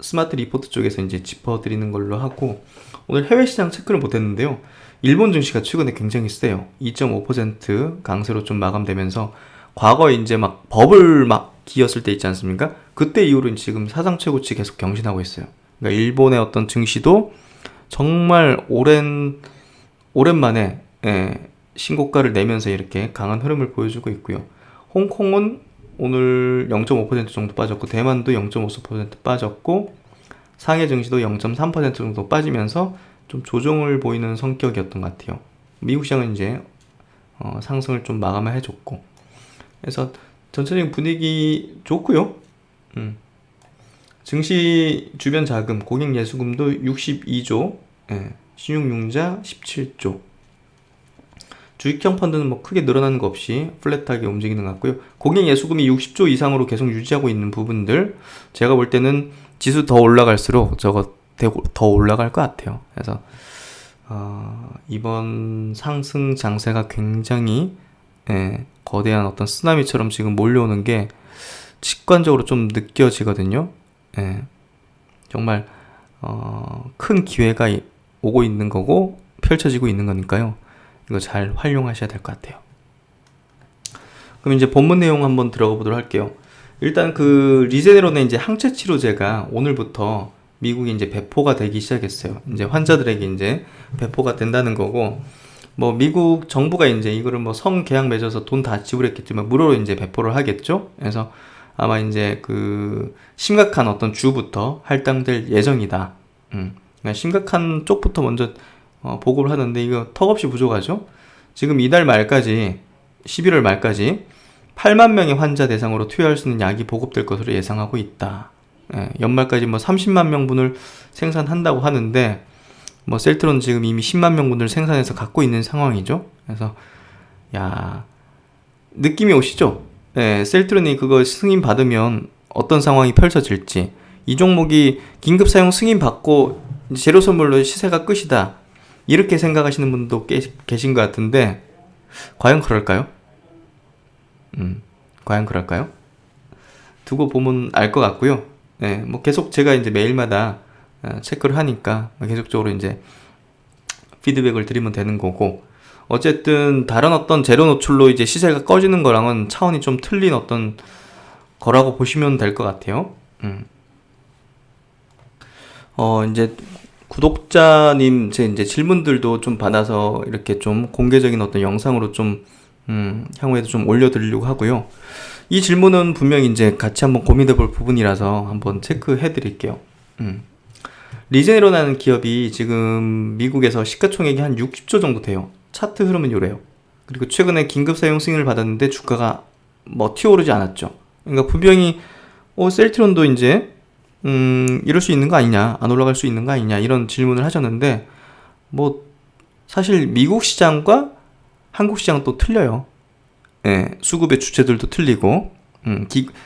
스마트 리포트 쪽에서 이제 짚어드리는 걸로 하고, 오늘 해외 시장 체크를 못했는데요. 일본 증시가 최근에 굉장히 세요. 2.5% 강세로 좀 마감되면서, 과거에 이제 막 버블 막 기었을 때 있지 않습니까? 그때 이후로 지금 사상 최고치 계속 경신하고 있어요. 그러니까 일본의 어떤 증시도 정말 오랜만에 신고가를 내면서 이렇게 강한 흐름을 보여주고 있고요. 홍콩은 오늘 0.5% 정도 빠졌고, 대만도 0.5% 빠졌고, 상해 증시도 0.3% 정도 빠지면서 좀 조정을 보이는 성격이었던 것 같아요. 미국 시장은 이제 상승을 좀 마감을 해줬고, 그래서 전체적인 분위기 좋고요. 증시 주변 자금, 고객 예수금도 62조, 신용융자 17조. 주식형 펀드는 뭐 크게 늘어나는 거 없이 플랫하게 움직이는 것 같고요. 고객 예수금이 60조 이상으로 계속 유지하고 있는 부분들, 제가 볼 때는 지수 더 올라갈수록 저거 더 올라갈 것 같아요. 그래서 이번 상승 장세가 굉장히 거대한 어떤 쓰나미처럼 지금 몰려오는 게 직관적으로 좀 느껴지거든요. 정말 큰 기회가 오고 있는 거고 펼쳐지고 있는 거니까요. 이거 잘 활용하셔야 될 것 같아요. 그럼 이제 본문 내용 한번 들어가 보도록 할게요. 일단 그 리제네론의 이제 항체 치료제가 오늘부터 미국에 이제 배포가 되기 시작했어요. 이제 환자들에게 이제 배포가 된다는 거고, 뭐 미국 정부가 이제 이거를 뭐 성계약 맺어서 돈 다 지불했겠지만 무료로 이제 배포를 하겠죠. 그래서 아마 이제 그 심각한 어떤 주부터 할당될 예정이다. 그러니까 심각한 쪽부터 먼저 보고를 하는데 이거 턱없이 부족하죠. 지금 이달 말까지 11월 말까지 8만 명의 환자 대상으로 투여할 수 있는 약이 보급될 것으로 예상하고 있다. 연말까지 뭐 30만 명분을 생산한다고 하는데, 뭐 셀트론 지금 이미 10만 명분을 생산해서 갖고 있는 상황이죠. 그래서 느낌이 오시죠? 셀트론이 그거 승인 받으면 어떤 상황이 펼쳐질지. 이 종목이 긴급 사용 승인 받고 재료 선물로 시세가 끝이다, 이렇게 생각하시는 분도 계신 것 같은데, 과연 그럴까요? 과연 그럴까요? 두고 보면 알 것 같고요. 뭐 계속 제가 이제 매일마다 체크를 하니까 계속적으로 이제 피드백을 드리면 되는 거고, 어쨌든 다른 어떤 재료 노출로 이제 시세가 꺼지는 거랑은 차원이 좀 틀린 어떤 거라고 보시면 될 것 같아요. 이제 구독자님 제 이제 질문들도 좀 받아서 이렇게 좀 공개적인 어떤 영상으로 좀 향후에도 좀 올려드리려고 하고요. 이 질문은 분명히 이제 같이 한번 고민해 볼 부분이라서 한번 체크해 드릴게요. 리제네론이라는 기업이 지금 미국에서 시가총액이 한 60조 정도 돼요. 차트 흐름은 요래요. 그리고 최근에 긴급 사용 승인을 받았는데 주가가 뭐 튀어오르지 않았죠. 그러니까 분명히 셀트론도 이제 이럴 수 있는 거 아니냐, 안 올라갈 수 있는 거 아니냐, 이런 질문을 하셨는데, 뭐 사실 미국 시장과 한국 시장은 또 틀려요. 수급의 주체들도 틀리고,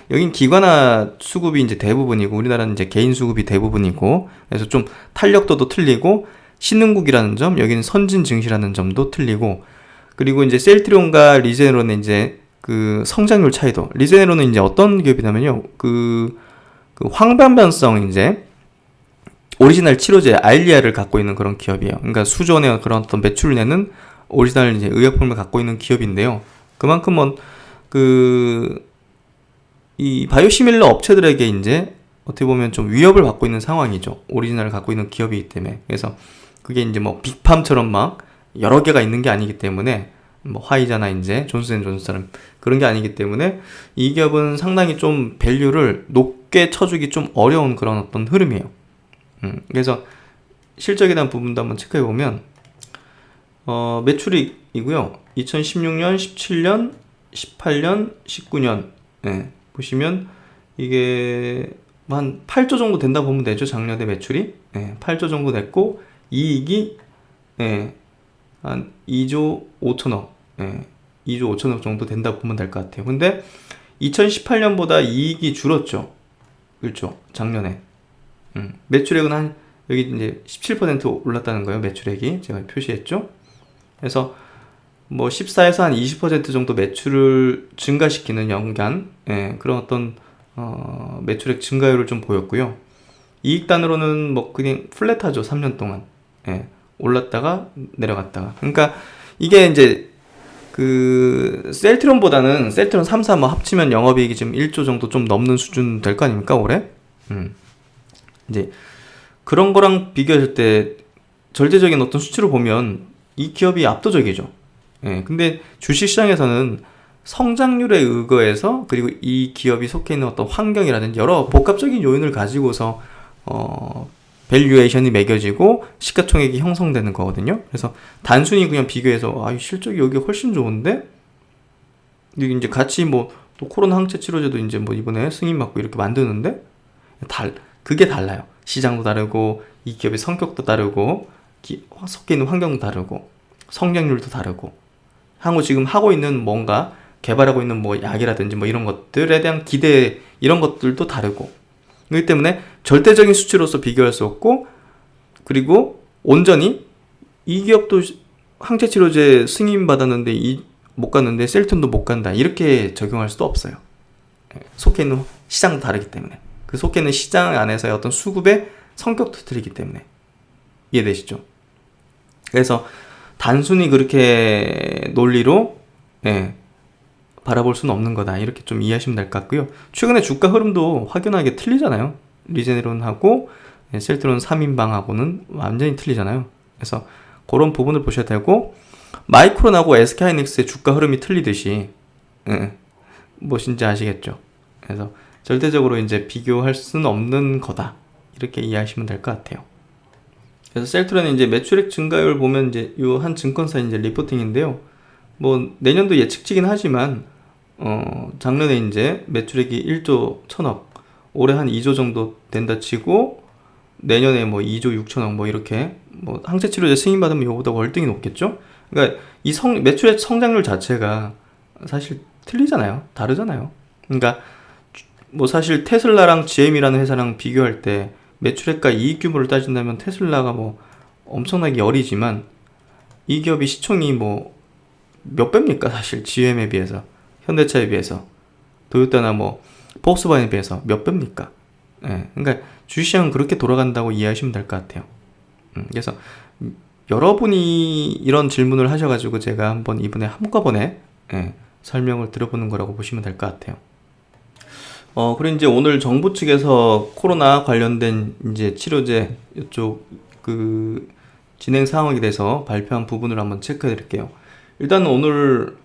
여긴 기관화 수급이 이제 대부분이고, 우리나라는 이제 개인 수급이 대부분이고, 그래서 좀 탄력도도 틀리고, 신흥국이라는 점, 여기는 선진 증시라는 점도 틀리고, 그리고 이제 셀트론과 리제네론의 이제 그 성장률 차이도, 리제네론은 이제 어떤 기업이냐면요, 그 황반변성 이제 오리지널 치료제 아일리아를 갖고 있는 그런 기업이에요. 그러니까 수조의 그런 어떤 매출을 내는 오리지널 이제 의약품을 갖고 있는 기업인데요. 그만큼 이 바이오시밀러 업체들에게 이제 어떻게 보면 좀 위협을 받고 있는 상황이죠. 오리지널을 갖고 있는 기업이기 때문에. 그래서 그게 이제 뭐 빅팜처럼 막 여러 개가 있는 게 아니기 때문에, 뭐 화이자나 이제 존슨앤존슨처럼 그런 게 아니기 때문에 이 기업은 상당히 좀 밸류를 높게 쳐주기 좀 어려운 그런 어떤 흐름이에요. 그래서 실적에 대한 부분도 한번 체크해 보면 매출이고요. 2016년, 17년, 18년, 19년 보시면 이게 한 8조 정도 된다 보면 되죠. 작년에 매출이 8조 정도 됐고, 이익이 한 2조 5천억 2조 5천억 정도 된다 보면 될 것 같아요. 근데 2018년보다 이익이 줄었죠. 그렇죠. 작년에 매출액은 한 여기 이제 17% 올랐다는 거예요. 매출액이 제가 표시했죠. 그래서 뭐 14에서 한 20% 정도 매출을 증가시키는 연간 그런 어떤 매출액 증가율을 좀 보였고요. 이익단으로는 뭐 그냥 플랫하죠. 3년 동안 올랐다가 내려갔다가. 그러니까 이게 이제 그 셀트론보다는 셀트론 3사 뭐 합치면 영업이익이 지금 1조 정도 좀 넘는 수준 될 거 아닙니까 올해? 이제 그런 거랑 비교했을 때 절대적인 어떤 수치를 보면 이 기업이 압도적이죠. 근데 주식시장에서는 성장률에 의거해서, 그리고 이 기업이 속해 있는 어떤 환경이라든지 여러 복합적인 요인을 가지고서 밸류에이션이 매겨지고 시가총액이 형성되는 거거든요. 그래서 단순히 그냥 비교해서 이 실적이 여기 훨씬 좋은데, 이제 같이 뭐 또 코로나 항체 치료제도 이제 뭐 이번에 승인 받고 이렇게 만드는데 그게 달라요. 시장도 다르고 이 기업의 성격도 다르고 속해 있는 환경도 다르고 성장률도 다르고 향후 지금 하고 있는 뭔가 개발하고 있는 뭐 약이라든지 뭐 이런 것들에 대한 기대 이런 것들도 다르고, 그렇기 때문에 절대적인 수치로서 비교할 수 없고, 그리고 온전히 이 기업도 항체 치료제 승인 받았는데 못 갔는데 셀튼도 못 간다 이렇게 적용할 수도 없어요. 속해 있는 시장도 다르기 때문에, 그 속해 있는 시장 안에서의 어떤 수급의 성격도 틀리기 때문에. 이해되시죠? 그래서 단순히 그렇게 논리로 바라볼 수는 없는 거다 이렇게 좀 이해하시면 될 것 같고요. 최근에 주가 흐름도 확연하게 틀리잖아요. 리제네론하고 셀트론 3인방하고는 완전히 틀리잖아요. 그래서 그런 부분을 보셔야 되고, 마이크론하고 SK하이닉스의 주가 흐름이 틀리듯이 무엇인지 아시겠죠? 그래서 절대적으로 이제 비교할 수는 없는 거다 이렇게 이해하시면 될 것 같아요. 그래서 셀트론의 이제 매출액 증가율 보면 이제 이 한 증권사 이제 리포팅인데요. 뭐 내년도 예측치긴 하지만 작년에 이제 매출액이 1조 1000억, 올해 한 2조 정도 된다 치고 내년에 뭐 2조 6천억 뭐 이렇게 뭐 항체 치료제 승인 받으면 이거보다 월등히 높겠죠. 그러니까 이 매출액 성장률 자체가 사실 틀리잖아요. 다르잖아요. 그러니까 뭐 사실 테슬라랑 GM이라는 회사랑 비교할 때 매출액과 이익 규모를 따진다면 테슬라가 뭐 엄청나게 어리지만 이 기업이 시총이 뭐 몇 배입니까? 사실 GM에 비해서, 현대차에 비해서, 도요타나 뭐 폭스바겐에 비해서 몇 배입니까? 그러니까 주식시장은 그렇게 돌아간다고 이해하시면 될 것 같아요. 그래서 여러분이 이런 질문을 하셔가지고 제가 한번 이번에 한꺼번에 설명을 드려보는 거라고 보시면 될 것 같아요. 그리고 이제 오늘 정부 측에서 코로나 관련된 이제 치료제 이쪽 그 진행 상황에 대해서 발표한 부분을 한번 체크해 드릴게요. 일단 오늘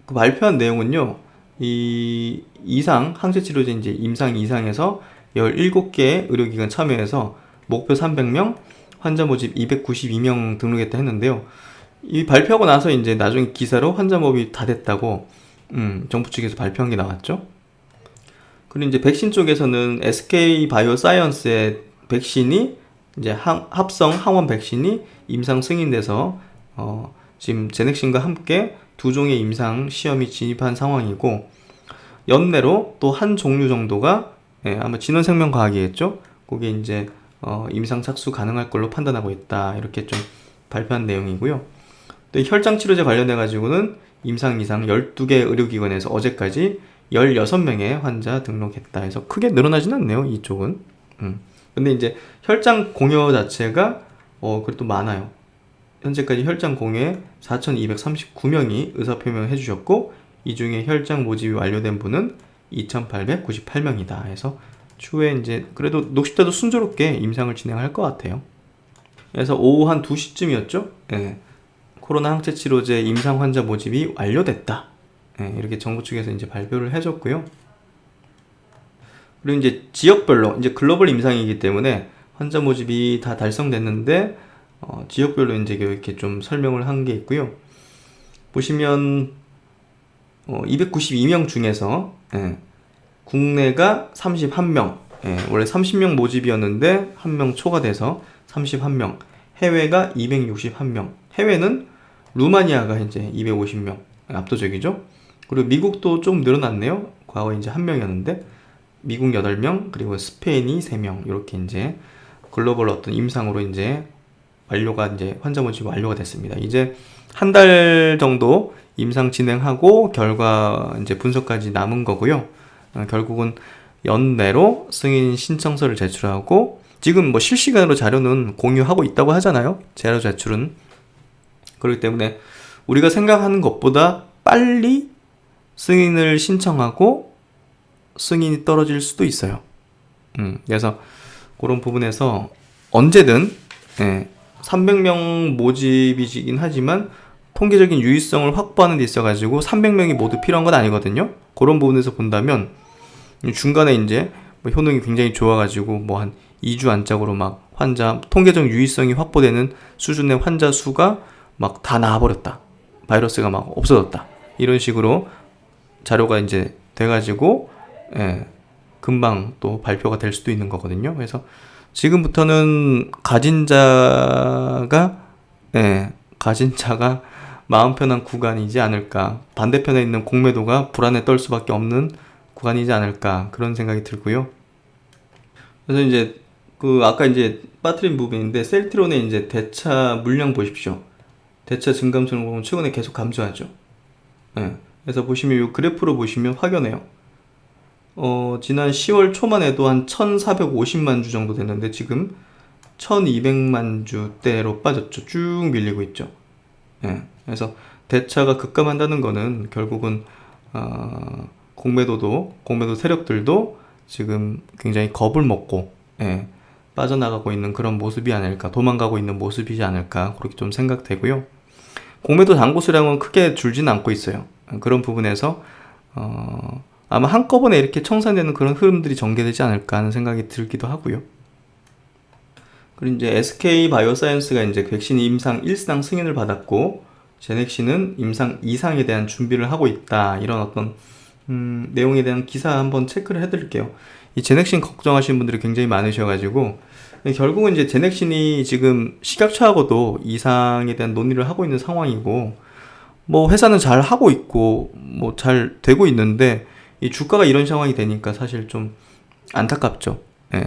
그 발표한 내용은요, 이 이상 항체 치료제 이제 임상 이상에서 17개 의료기관 참여해서 목표 300명, 환자 모집 292명 등록했다 했는데요. 이 발표하고 나서 이제 나중에 기사로 환자 모집이 다 됐다고 정부 측에서 발표한 게 나왔죠. 그리고 이제 백신 쪽에서는 SK 바이오사이언스의 백신이 이제 합성 항원 백신이 임상 승인돼서 지금 제넥신과 함께 두 종의 임상 시험이 진입한 상황이고, 연내로 또 한 종류 정도가 아마 진원생명과학이겠죠. 그게 이제 임상 착수 가능할 걸로 판단하고 있다 이렇게 좀 발표한 내용이고요. 또 혈장 치료제 관련해 가지고는 임상 이상 12개 의료기관에서 어제까지 16명의 환자 등록했다 해서 크게 늘어나진 않네요, 이쪽은. 근데 이제 혈장 공여 자체가 그래도 많아요. 현재까지 혈장 공여에 4,239명이 의사표명을 해주셨고, 이 중에 혈장 모집이 완료된 분은 2,898명이다 해서 추후에 이제 그래도 녹십자도 순조롭게 임상을 진행할 것 같아요. 그래서 오후 한 2시쯤이었죠. 코로나 항체 치료제 임상 환자 모집이 완료됐다. 이렇게 정부 측에서 이제 발표를 해줬고요. 그리고 이제 지역별로 이제 글로벌 임상이기 때문에 환자 모집이 다 달성됐는데 지역별로 이제 이렇게 좀 설명을 한 게 있고요. 보시면 292명 중에서 국내가 31명, 원래 30명 모집이었는데 1명 초과돼서 31명, 해외가 261명, 해외는 루마니아가 이제 250명, 압도적이죠. 그리고 미국도 좀 늘어났네요. 과거 이제 1명이었는데 미국 8명, 그리고 스페인이 3명, 이렇게 이제 글로벌 어떤 임상으로 이제 완료가 이제 환자 모집 완료가 됐습니다. 이제 한 달 정도 임상 진행하고 결과 이제 분석까지 남은 거고요. 결국은 연내로 승인 신청서를 제출하고, 지금 뭐 실시간으로 자료는 공유하고 있다고 하잖아요. 자료 제출은. 그렇기 때문에 우리가 생각하는 것보다 빨리 승인을 신청하고 승인이 떨어질 수도 있어요. 그래서 그런 부분에서 언제든 300명 모집이긴 하지만 통계적인 유의성을 확보하는 데 있어가지고 300명이 모두 필요한 건 아니거든요. 그런 부분에서 본다면 중간에 이제 뭐 효능이 굉장히 좋아가지고 뭐 한 2주 안짝으로 막 환자 통계적 유의성이 확보되는 수준의 환자 수가 막 다 나와버렸다. 바이러스가 막 없어졌다. 이런 식으로 자료가 이제 돼가지고 금방 또 발표가 될 수도 있는 거거든요. 그래서 지금부터는 가진 자가 마음 편한 구간이지 않을까. 반대편에 있는 공매도가 불안에 떨 수밖에 없는 구간이지 않을까. 그런 생각이 들고요. 그래서 이제 아까 이제 빠뜨린 부분인데 셀트론의 이제 대차 물량 보십시오. 대차 증감수를 보면 최근에 계속 감소하죠. 그래서 보시면 이 그래프로 보시면 확연해요. 지난 10월 초만 해도 한 1450만 주 정도 됐는데 지금 1200만 주대로 빠졌죠. 쭉 밀리고 있죠. 그래서 대차가 급감한다는 거는 결국은 공매도 세력들도 지금 굉장히 겁을 먹고 빠져나가고 있는 그런 모습이 아닐까, 도망가고 있는 모습이지 않을까 그렇게 좀 생각되고요. 공매도 잔고 수량은 크게 줄지는 않고 있어요. 그런 부분에서 아마 한꺼번에 이렇게 청산되는 그런 흐름들이 전개되지 않을까 하는 생각이 들기도 하고요. 그리고 이제 SK 바이오사이언스가 이제 백신 임상 1상 승인을 받았고 제넥시는 임상 2상에 대한 준비를 하고 있다. 이런 어떤 내용에 대한 기사 한번 체크를 해드릴게요. 이 제넥신 걱정하시는 분들이 굉장히 많으셔가지고 결국은 이제 제넥신이 지금 식약처하고도 이상에 대한 논의를 하고 있는 상황이고 뭐 회사는 잘 하고 있고 뭐 잘 되고 있는데 이 주가가 이런 상황이 되니까 사실 좀 안타깝죠.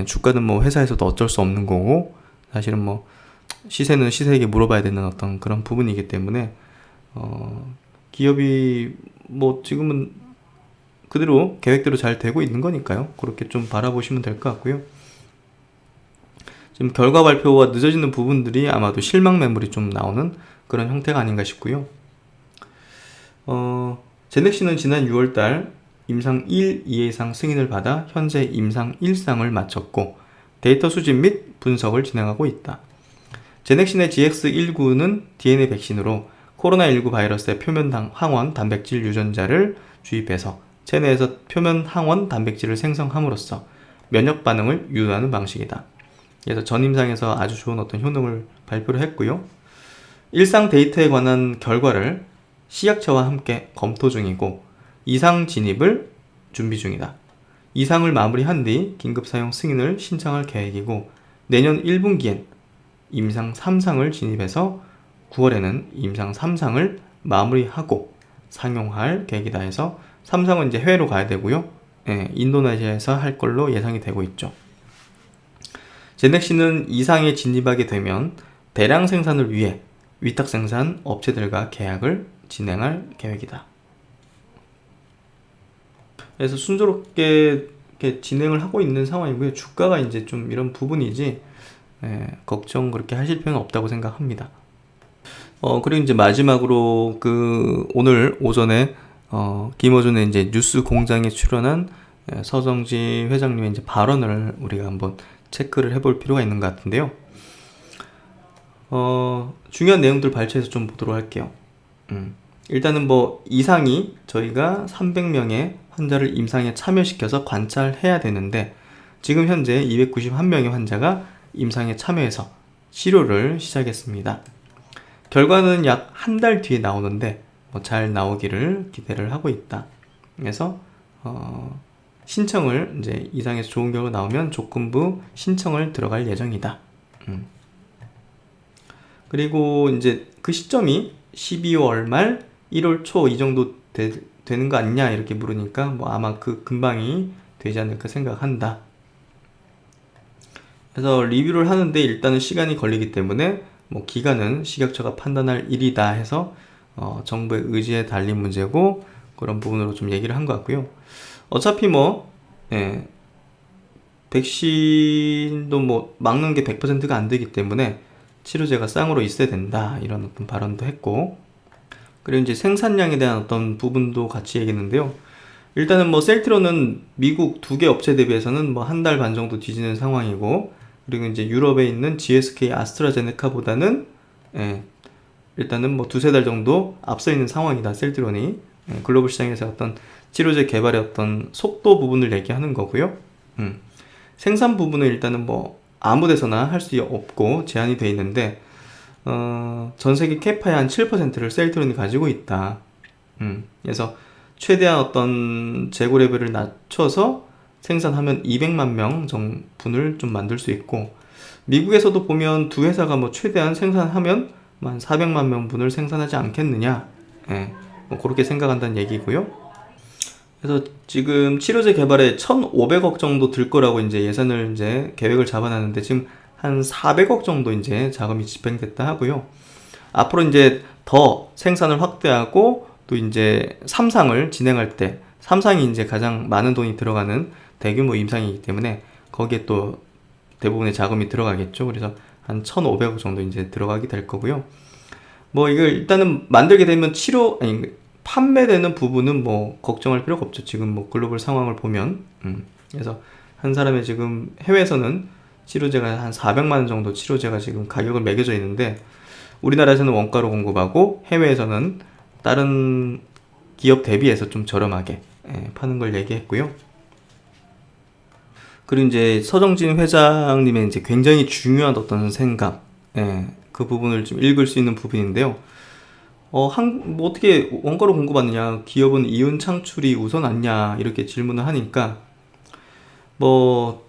주가는 뭐 회사에서도 어쩔 수 없는 거고 사실은 뭐 시세는 시세에게 물어봐야 되는 어떤 그런 부분이기 때문에 기업이 뭐 지금은 그대로 계획대로 잘 되고 있는 거니까요. 그렇게 좀 바라보시면 될 것 같고요. 지금 결과 발표가 늦어지는 부분들이 아마도 실망 매물이 좀 나오는 그런 형태가 아닌가 싶고요. 제넥시는 지난 6월달 임상 1, 2상 승인을 받아 현재 임상 1상을 마쳤고 데이터 수집 및 분석을 진행하고 있다. 제넥신의 GX19는 DNA 백신으로 코로나19 바이러스의 표면 항원 단백질 유전자를 주입해서 체내에서 표면 항원 단백질을 생성함으로써 면역 반응을 유도하는 방식이다. 그래서 전임상에서 아주 좋은 어떤 효능을 발표를 했고요. 일상 데이터에 관한 결과를 식약처와 함께 검토 중이고 2상 진입을 준비 중이다. 2상을 마무리한 뒤 긴급 사용 승인을 신청할 계획이고 내년 1분기엔 임상 3상을 진입해서 9월에는 임상 3상을 마무리하고 상용할 계획이다 해서 3상은 이제 해외로 가야 되고요. 인도네시아에서 할 걸로 예상이 되고 있죠. 제넥시는 2상에 진입하게 되면 대량 생산을 위해 위탁 생산 업체들과 계약을 진행할 계획이다. 그래서 순조롭게 이렇게 진행을 하고 있는 상황이고요. 주가가 이제 좀 이런 부분이지 걱정 그렇게 하실 필요는 없다고 생각합니다. 그리고 이제 마지막으로 오늘 오전에 김어준의 이제 뉴스 공장에 출연한 서정지 회장님의 이제 발언을 우리가 한번 체크를 해볼 필요가 있는 것 같은데요. 중요한 내용들 발췌해서 좀 보도록 할게요. 일단은 뭐 이상이 저희가 300명의 환자를 임상에 참여시켜서 관찰해야 되는데 지금 현재 291명의 환자가 임상에 참여해서 치료를 시작했습니다. 결과는 약 한 달 뒤에 나오는데 잘 나오기를 기대를 하고 있다. 그래서 신청을 이제 이상에서 좋은 결과 나오면 조건부 신청을 들어갈 예정이다. 그리고 이제 그 시점이 12월 말 1월 초 이 정도 되는 거 아니냐 이렇게 물으니까 뭐 아마 그 근방이 되지 않을까 생각한다. 그래서 리뷰를 하는데 일단은 시간이 걸리기 때문에 뭐 기간은 식약처가 판단할 일이다 해서 정부의 의지에 달린 문제고 그런 부분으로 좀 얘기를 한 것 같고요. 어차피 뭐 백신도 뭐 막는 게 100%가 안 되기 때문에 치료제가 쌍으로 있어야 된다 이런 어떤 발언도 했고 그리고 이제 생산량에 대한 어떤 부분도 같이 얘기했는데요. 일단은 뭐 셀트론은 미국 2개 업체 대비해서는 뭐 한 달 반 정도 뒤지는 상황이고 그리고 이제 유럽에 있는 GSK 아스트라제네카보다는 일단은 뭐 두세 달 정도 앞서 있는 상황이다. 셀트론이 글로벌 시장에서 어떤 치료제 개발의 어떤 속도 부분을 얘기하는 거고요. 생산 부분은 일단은 뭐 아무 데서나 할 수 없고 제한이 돼 있는데 전 세계 캐파의 한 7%를 셀트론이 가지고 있다. 그래서 최대한 어떤 재고 레벨을 낮춰서 생산하면 200만 명 분을 좀 만들 수 있고, 미국에서도 보면 두 회사가 뭐 최대한 생산하면 한 400만 명 분을 생산하지 않겠느냐, 뭐 그렇게 생각한다는 얘기고요. 그래서 지금 치료제 개발에 1,500억 정도 들 거라고 이제 예산을 이제 계획을 잡아놨는데, 지금 한 400억 정도 이제 자금이 집행됐다 하고요. 앞으로 이제 더 생산을 확대하고 또 이제 3상을 진행할 때, 3상이 이제 가장 많은 돈이 들어가는 대규모 임상이기 때문에 거기에 또 대부분의 자금이 들어가겠죠. 그래서 한 1,500억 정도 이제 들어가게 될 거고요. 뭐 이걸 일단은 만들게 되면 판매되는 부분은 뭐 걱정할 필요가 없죠. 지금 뭐 글로벌 상황을 보면. 그래서 한 사람의 지금 해외에서는 치료제가 한 400만 원 정도 치료제가 지금 가격을 매겨져 있는데, 우리나라에서는 원가로 공급하고 해외에서는 다른 기업 대비해서 좀 저렴하게 파는 걸 얘기했고요. 그리고 이제 서정진 회장님의 이제 굉장히 중요한 어떤 생각, 그 부분을 좀 읽을 수 있는 부분인데요. 뭐 어떻게 원가로 공급하느냐, 기업은 이윤 창출이 우선 아니냐, 이렇게 질문을 하니까, 뭐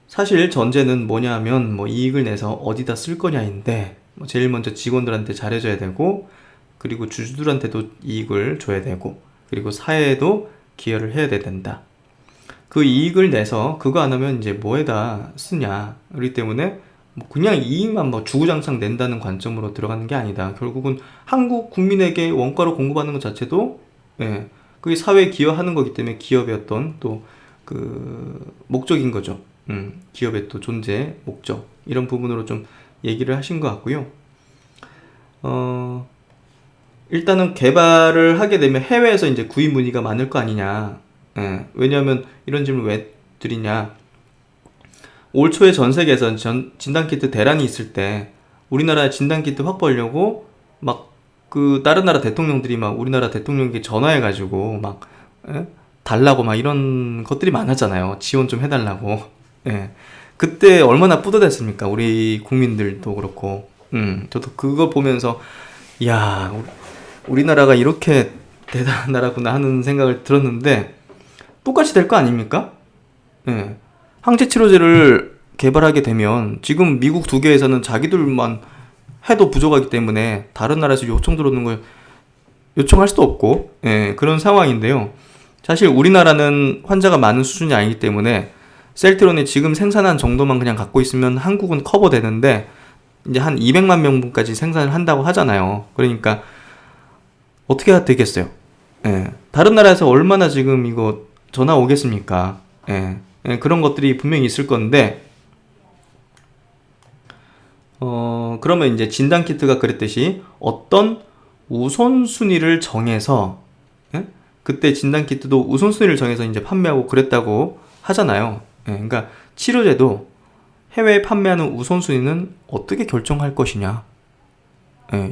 사실 전제는 뭐냐면 뭐 이익을 내서 어디다 쓸 거냐인데, 뭐 제일 먼저 직원들한테 잘해줘야 되고, 그리고 주주들한테도 이익을 줘야 되고, 그리고 사회에도 기여를 해야 된다. 그 이익을 내서 그거 안 하면 이제 뭐에다 쓰냐. 그렇기 때문에 뭐 그냥 이익만 뭐 주구장창 낸다는 관점으로 들어가는 게 아니다. 결국은 한국 국민에게 원가로 공급하는 것 자체도 그게 사회에 기여하는 거기 때문에 기업의 어떤 또 그 목적인 거죠. 기업의 또 존재 목적, 이런 부분으로 좀 얘기를 하신 것 같고요. 일단은 개발을 하게 되면 해외에서 이제 구입 문의가 많을 거 아니냐. 왜냐하면 이런 질문 왜 드리냐. 올 초에 전 세계에서 진단키트 대란이 있을 때 우리나라 진단키트 확보하려고 막 그 다른 나라 대통령들이 막 우리나라 대통령에게 전화해가지고 막 달라고 막 이런 것들이 많았잖아요. 지원 좀 해달라고. 그때 얼마나 뿌듯했습니까? 우리 국민들도 그렇고. 저도 그거 보면서 이야, 우리나라가 이렇게 대단한 나라구나 하는 생각을 들었는데, 똑같이 될 거 아닙니까? 항체 치료제를 개발하게 되면 지금 미국 두 개에서는 자기들만 해도 부족하기 때문에 다른 나라에서 요청 들어오는 걸 요청할 수도 없고, 그런 상황인데요. 사실 우리나라는 환자가 많은 수준이 아니기 때문에 셀트론이 지금 생산한 정도만 그냥 갖고 있으면 한국은 커버되는데, 이제 한 200만 명분까지 생산을 한다고 하잖아요. 그러니까 어떻게 해야 되겠어요? 다른 나라에서 얼마나 지금 이거 전화 오겠습니까? 그런 것들이 분명히 있을 건데, 그러면 이제 진단키트가 그랬듯이 어떤 우선순위를 정해서, 그때 진단키트도 우선순위를 정해서 이제 판매하고 그랬다고 하잖아요. 그러니까 치료제도 해외에 판매하는 우선순위는 어떻게 결정할 것이냐,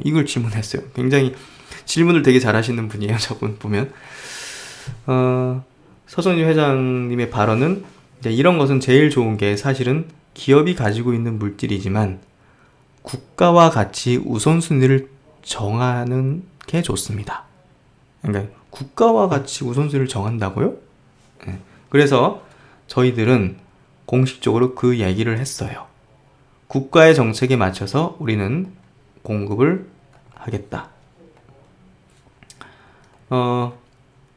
이걸 질문했어요. 굉장히 질문을 되게 잘하시는 분이에요, 저분 보면. 서정진 회장님의 발언은 이제 이런 것은 제일 좋은 게 사실은 기업이 가지고 있는 물질이지만 국가와 같이 우선순위를 정하는 게 좋습니다. 그러니까 국가와 같이 우선순위를 정한다고요? 그래서 저희들은 공식적으로 그 얘기를 했어요. 국가의 정책에 맞춰서 우리는 공급을 하겠다.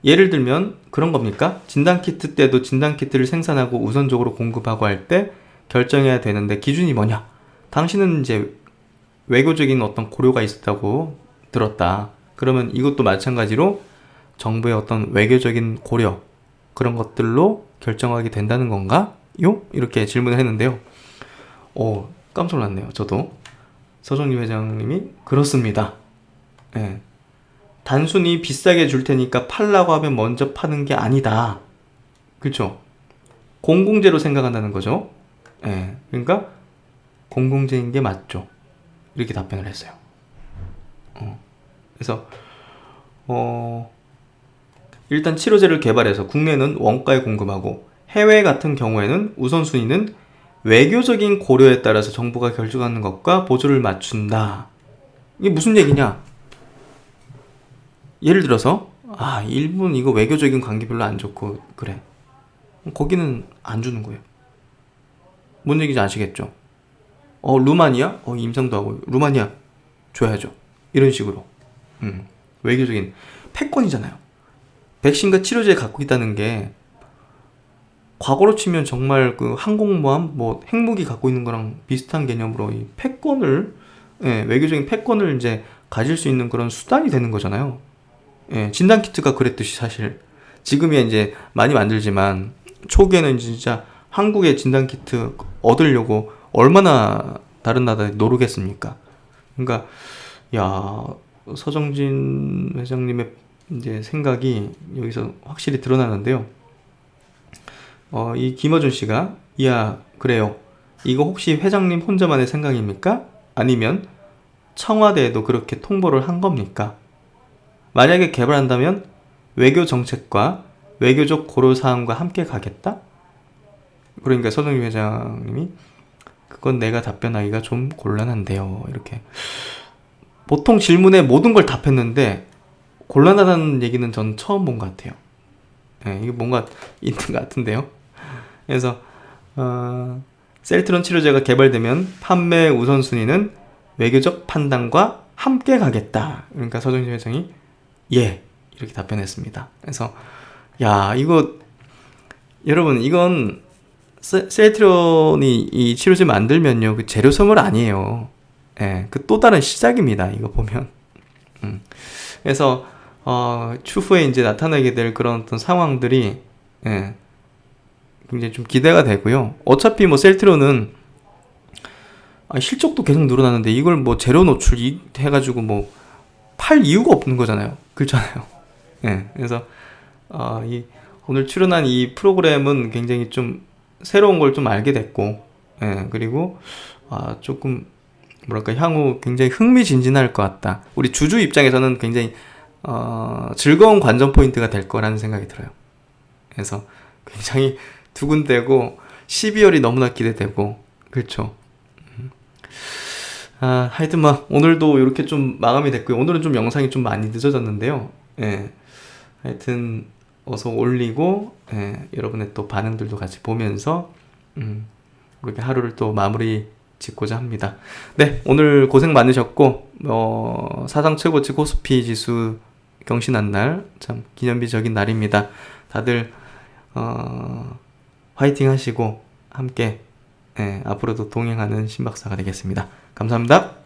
예를 들면 그런 겁니까? 진단키트 때도 진단키트를 생산하고 우선적으로 공급하고 할 때 결정해야 되는데 기준이 뭐냐? 당신은 이제 외교적인 어떤 고려가 있었다고 들었다. 그러면 이것도 마찬가지로 정부의 어떤 외교적인 고려, 그런 것들로 결정하게 된다는 건가요? 이렇게 질문을 했는데요. 깜짝 놀랐네요. 저도. 서정진 회장님이 그렇습니다. 단순히 비싸게 줄 테니까 팔라고 하면 먼저 파는 게 아니다. 그렇죠? 공공재로 생각한다는 거죠. 그러니까 공공재인 게 맞죠. 이렇게 답변을 했어요. 그래서 일단 치료제를 개발해서 국내는 원가에 공급하고 해외 같은 경우에는 우선순위는 외교적인 고려에 따라서 정부가 결정하는 것과 보조를 맞춘다. 이게 무슨 얘기냐? 예를 들어서 일본 이거 외교적인 관계 별로 안 좋고 그래. 거기는 안 주는 거예요. 뭔 얘기인지 아시겠죠? 루마니아? 임상도 하고 루마니아 줘야죠. 이런 식으로. 외교적인 패권이잖아요. 백신과 치료제 갖고 있다는 게 과거로 치면 정말 그 항공모함, 뭐 핵무기 갖고 있는 거랑 비슷한 개념으로 이 패권을, 외교적인 패권을 이제 가질 수 있는 그런 수단이 되는 거잖아요. 진단키트가 그랬듯이 사실 지금이야 이제 많이 만들지만 초기에는 진짜 한국의 진단키트 얻으려고 얼마나 다른 나라에 노르겠습니까? 그러니까 야 서정진 회장님의 이제 생각이 여기서 확실히 드러나는데요. 이 김어준 씨가 그래요. 이거 혹시 회장님 혼자만의 생각입니까? 아니면 청와대에도 그렇게 통보를 한 겁니까? 만약에 개발한다면 외교 정책과 외교적 고려사항과 함께 가겠다? 그러니까 서정진 회장님이 그건 내가 답변하기가 좀 곤란한데요. 이렇게 보통 질문에 모든 걸 답했는데 곤란하다는 얘기는 전 처음 본 것 같아요. 이게 뭔가 있는 것 같은데요. 그래서 셀트론 치료제가 개발되면 판매 우선순위는 외교적 판단과 함께 가겠다. 그러니까 서정진 회장이 이렇게 답변했습니다. 그래서 이거 여러분 이건 셀트론이 이 치료제 만들면요 그 재료 선물 아니에요. 그 또 다른 시작입니다. 이거 보면. 그래서 추후에 이제 나타나게 될 그런 어떤 상황들이 굉장히 좀 기대가 되고요. 어차피 뭐 셀트론은 실적도 계속 늘어나는데 이걸 뭐 재료 노출 해가지고 뭐 팔 이유가 없는 거잖아요. 그렇잖아요. 그래서 오늘 출연한 이 프로그램은 굉장히 좀 새로운 걸 좀 알게 됐고, 그리고 조금 뭐랄까 향후 굉장히 흥미진진할 것 같다. 우리 주주 입장에서는 굉장히 즐거운 관전 포인트가 될 거라는 생각이 들어요. 그래서 굉장히 두근대고 12월이 너무나 기대되고 그렇죠. 하여튼 오늘도 이렇게 좀 마감이 됐고요. 오늘은 좀 영상이 좀 많이 늦어졌는데요. 하여튼 어서 올리고 여러분의 또 반응들도 같이 보면서 그렇게 하루를 또 마무리 짓고자 합니다. 네, 오늘 고생 많으셨고 사상 최고치 코스피 지수 경신한 날 참 기념비적인 날입니다. 다들 화이팅 하시고 함께 앞으로도 동행하는 신박사가 되겠습니다. 감사합니다.